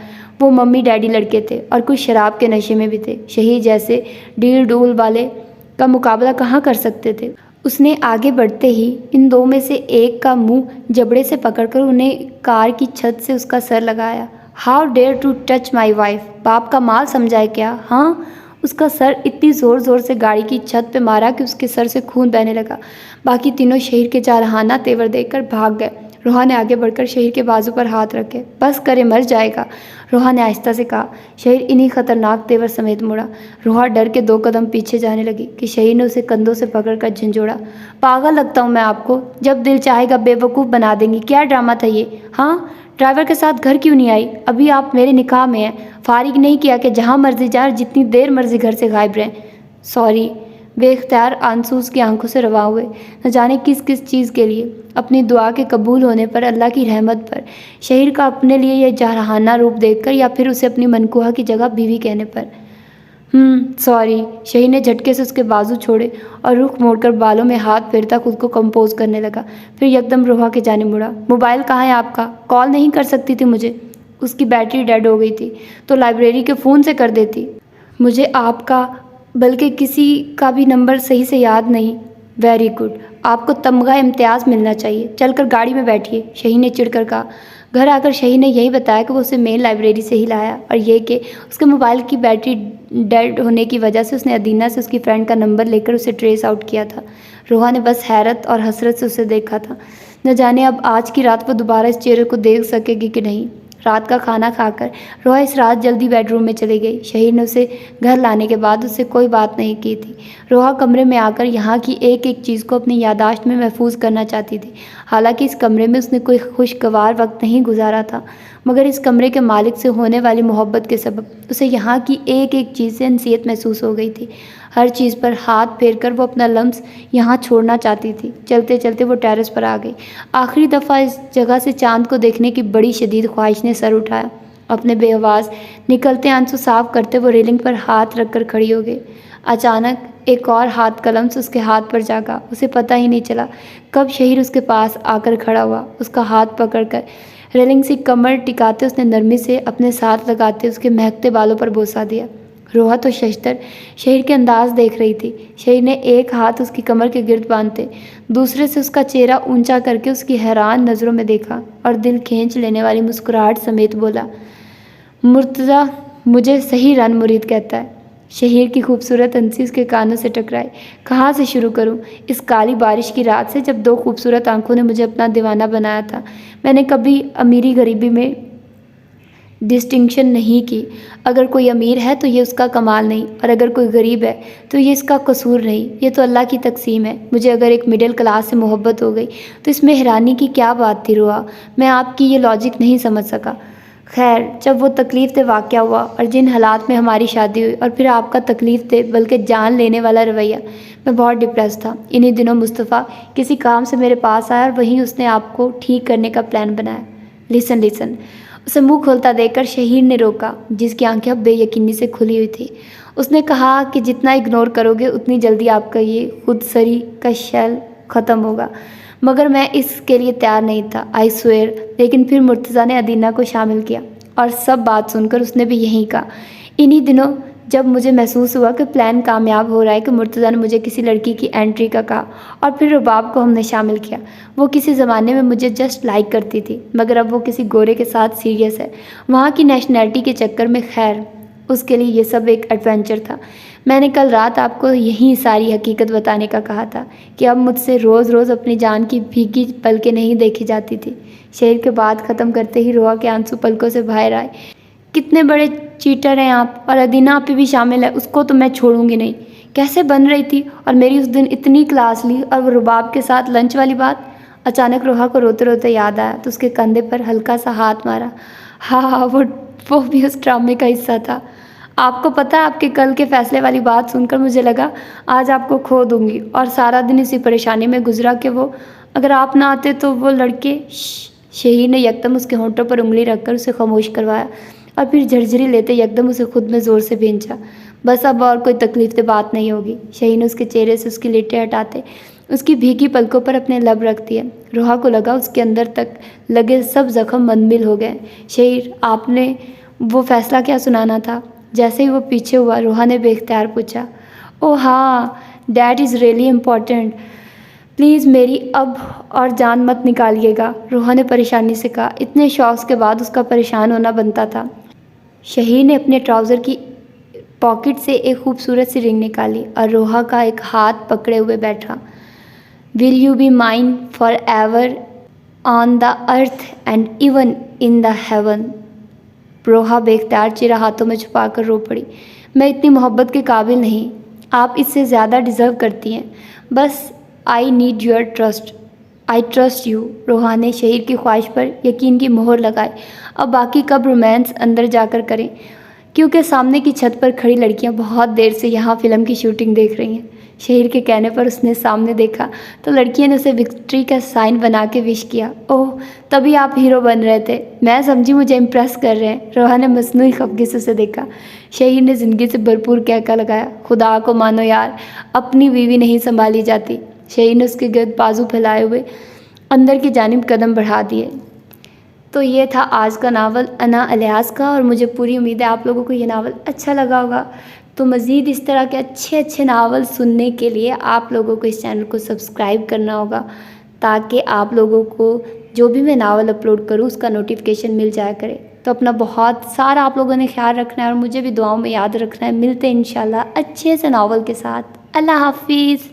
वो मम्मी डैडी लड़के थे और कुछ शराब के नशे में भी थे। शहीर जैसे डील डूल वाले का मुकाबला कहाँ कर सकते थे। उसने आगे बढ़ते ही इन दो में से एक का मुंह जबड़े से पकड़कर उन्हें कार की छत से उसका सर लगाया। How dare to touch my wife, बाप का माल समझाए क्या? हाँ। उसका सर इतनी ज़ोर ज़ोर से गाड़ी की छत पे मारा कि उसके सर से खून बहने लगा। बाकी तीनों शहीर के जारहाना तेवर देखकर भाग गए। रोहा ने आगे बढ़कर शहीर के बाजू पर हाथ रखे। बस करे, मर जाएगा, रोहा ने आहिस्ता से कहा। शहीर इन्हीं खतरनाक तेवर समेत मुड़ा। रोहा डर के 2 कदम पीछे जाने लगी कि शहीर ने उसे कंधों से पकड़कर झंझोड़ा। पागल लगता हूँ मैं आपको? जब दिल चाहेगा बेवकूफ़ बना देंगी। क्या ड्रामा था ये? हाँ, ड्राइवर के साथ घर क्यों नहीं आई? अभी आप मेरे निकाह में हैं। फारिग नहीं किया कि जहाँ मर्जी जाए और जितनी देर मर्जी घर से गायब रहें? सॉरी। बेख्तियार आंसू उसकी आंखों से रवा हुए। न जाने किस किस चीज़ के लिए। अपनी दुआ के कबूल होने पर, अल्लाह की रहमत पर, शहीर का अपने लिए यह जारहाना रूप देखकर, या फिर उसे अपनी मनकुहा की जगह बीवी कहने पर। सॉरी। शहीर ने झटके से उसके बाजू छोड़े और रुख मोड़कर बालों में हाथ फेरता खुद को कंपोज करने लगा। फिर यकदम रोहा के जाने मुड़ा। मोबाइल कहाँ है आपका? कॉल नहीं कर सकती थी मुझे? उसकी बैटरी डेड हो गई थी तो लाइब्रेरी के फ़ोन से कर देती। मुझे आपका बल्कि किसी का भी नंबर सही से याद नहीं। वेरी गुड, आपको तमगा इम्तियाज़ मिलना चाहिए। चलकर गाड़ी में बैठिए, शहीन ने चिढ़कर कहा। घर आकर शहीन ने यही बताया कि वो उसे मेन लाइब्रेरी से ही लाया और ये कि उसके मोबाइल की बैटरी डेड होने की वजह से उसने अदीना से उसकी फ्रेंड का नंबर लेकर उसे ट्रेस आउट किया था। रोहा ने बस हैरत और हसरत से उसे देखा था। न जाने अब आज की रात वो दोबारा इस चेहरे को देख सकेगी कि नहीं। रात का खाना खाकर रोहा इस रात जल्दी बेडरूम में चली गई। शहीर ने उसे घर लाने के बाद उससे कोई बात नहीं की थी। रोहा कमरे में आकर यहाँ की एक एक चीज़ को अपनी यादाश्त में महफूज करना चाहती थी। हालांकि इस कमरे में उसने कोई खुशगवार वक्त नहीं गुजारा था, मगर इस कमरे के मालिक से होने वाली मोहब्बत के सबब उसे यहाँ की एक एक चीज़ से अनसियत महसूस हो गई थी। हर चीज़ पर हाथ फेर कर वो अपना लम्स यहाँ छोड़ना चाहती थी। चलते चलते वो टेरेस पर आ गई। आखिरी दफ़ा इस जगह से चांद को देखने की बड़ी शदीद ख्वाहिश ने सर उठाया। अपने बेआवाज़ निकलते आंसू साफ करते वो रेलिंग पर हाथ रख कर खड़ी हो गई। अचानक एक और हाथ का लम्स उसके हाथ पर जागा। उसे पता ही नहीं चला कब शहीर उसके पास आकर खड़ा हुआ। उसका हाथ पकड़कर रेलिंग से कमर टिकाते उसने नरमी से अपने साथ लगाते उसके महकते बालों पर बोसा दिया। रोहा तो शशतर शहीर के अंदाज देख रही थी। शहीर ने एक हाथ उसकी कमर के गिर्द बांधते दूसरे से उसका चेहरा ऊंचा करके उसकी हैरान नज़रों में देखा और दिल खींच लेने वाली मुस्कुराहट समेत बोला, मुर्तज़ा मुझे सही रन मुरीद कहता है। शहीर की खूबसूरत हंसी उसके कानों से टकराई। कहाँ से शुरू करूँ? इस काली बारिश की रात से जब 2 खूबसूरत आंखों ने मुझे अपना दीवाना बनाया था, मैंने कभी अमीरी गरीबी में डिस्टिंक्शन नहीं की। अगर कोई अमीर है तो ये उसका कमाल नहीं, और अगर कोई गरीब है तो ये इसका कसूर नहीं। ये तो अल्लाह की तकसीम है। मुझे अगर एक मिडिल क्लास से मोहब्बत हो गई तो इसमें हैरानी की क्या बात थी रोहा? मैं आपकी ये लॉजिक नहीं समझ सका। खैर, जब वो तकलीफ़ दे वाक़या हुआ और जिन हालात में हमारी शादी हुई, और फिर आपका तकलीफ़ दे बल्कि जान लेने वाला रवैया, मैं बहुत डिप्रेस था। इन्हीं दिनों मुस्तफ़ा किसी काम से मेरे पास आया और वहीं उसने आपको ठीक करने का प्लान बनाया। Listen listen. उसे मुंह खोलता देखकर शहीर ने रोका, जिसकी आंखें अब बेयकीनी से खुली हुई थी। उसने कहा कि जितना इग्नोर करोगे उतनी जल्दी आपका ये खुदसरी का शैल ख़त्म होगा, मगर मैं इसके लिए तैयार नहीं था, आई स्वेयर। लेकिन फिर मुर्तज़ा ने अदीना को शामिल किया। और सब बात सुनकर उसने भी यही कहा। इन्हीं दिनों जब मुझे महसूस हुआ कि प्लान कामयाब हो रहा है कि मुर्तज़ा ने मुझे किसी लड़की की एंट्री का कहा और फिर रुबाब को हमने शामिल किया। वो किसी ज़माने में मुझे जस्ट लाइक करती थी, मगर अब वो किसी गोरे के साथ सीरियस है, वहाँ की नेशनैलिटी के चक्कर में। खैर, उसके लिए ये सब एक एडवेंचर था। मैंने कल रात आपको यही सारी हकीकत बताने का कहा था कि अब मुझसे रोज़ रोज़ अपनी जान की भीगी पलकें नहीं देखी जाती थी। शेर के बात ख़त्म करते ही रोहा के आंसू पलकों से बाहर आए। कितने बड़े चीटर हैं आप, और अदीना आप भी शामिल है, उसको तो मैं छोड़ूंगी नहीं। कैसे बन रही थी, और मेरी उस दिन इतनी क्लास ली, और वो रुबाब के साथ लंच वाली बात। अचानक रोहा को रोते रोते याद आया तो उसके कंधे पर हल्का सा हाथ मारा। हाँ, वो भी उस ड्रामे का हिस्सा था। आपको पता है, आपके कल के फैसले वाली बात सुनकर मुझे लगा आज आपको खो दूंगी, और सारा दिन इसी परेशानी में गुजरा कि वो अगर आप ना आते तो वो लड़के। शहीर ने यकदम उसके होंठों पर उंगली रखकर उसे खामोश करवाया और फिर झरझरी लेते यकदम उसे खुद में ज़ोर से भींचा। बस अब और कोई तकलीफ की बात नहीं होगी। शहीर ने उसके चेहरे से उसकी लिटें हटाते उसकी भीगी पलकों पर अपने लब रख दिए। रोहा को लगा उसके अंदर तक लगे सब जख्म मंदमिल हो गए। शहीर, आपने वो फैसला क्या सुनाना था? जैसे ही वो पीछे हुआ, रोहा ने बेख्तियार पूछा। ओह हाँ, that is really important. Please मेरी अब और जान मत निकालिएगा, रोहा ने परेशानी से कहा। इतने शौक के बाद उसका परेशान होना बनता था। शहीर ने अपने ट्राउज़र की पॉकेट से एक खूबसूरत सी रिंग निकाली और रोहा का एक हाथ पकड़े हुए बैठा। Will you be mine forever on the earth and even in the heaven. Roha बेख्तियार चेहरा हाथों में छुपाकर रो पड़ी। मैं इतनी मोहब्बत के काबिल नहीं, आप इससे ज़्यादा डिज़र्व करती हैं। बस I need your trust, I trust you. Roha ने शहीर की ख्वाहिश पर यकीन की मोहर लगाई। अब बाकी कब रोमांस अंदर जाकर करें, क्योंकि सामने की छत पर खड़ी लड़कियां बहुत देर से यहाँ फ़िल्म की शूटिंग देख रही हैं। शहीर के कहने पर उसने सामने देखा तो लड़कियों ने उसे विक्ट्री का साइन बना के विश किया। ओह, तभी आप हीरो बन रहे थे, मैं समझी मुझे इम्प्रेस कर रहे हैं। रोहा ने मसनूई खफगी से उसे देखा। शहीर ने ज़िंदगी से भरपूर कहका लगाया। खुदा को मानो यार, अपनी बीवी नहीं संभाली जाती। शहीर ने उसके गिर्द बाजू फैलाए हुए अंदर की जानिब कदम बढ़ा दिए। तो ये था आज का नावल अना अलियास का, और मुझे पूरी उम्मीद है आप लोगों को ये नावल अच्छा लगा होगा। तो मज़ीद इस तरह के अच्छे अच्छे नावल सुनने के लिए आप लोगों को इस चैनल को सब्सक्राइब करना होगा, ताकि आप लोगों को जो भी मैं नावल अपलोड करूँ उसका नोटिफिकेशन मिल जाया करे। तो अपना बहुत सारा आप लोगों ने ख्याल रखना है और मुझे भी दुआओं में याद रखना है। मिलते हैं इंशाल्लाह अच्छे से नावल के साथ। अल्लाह हाफिज़।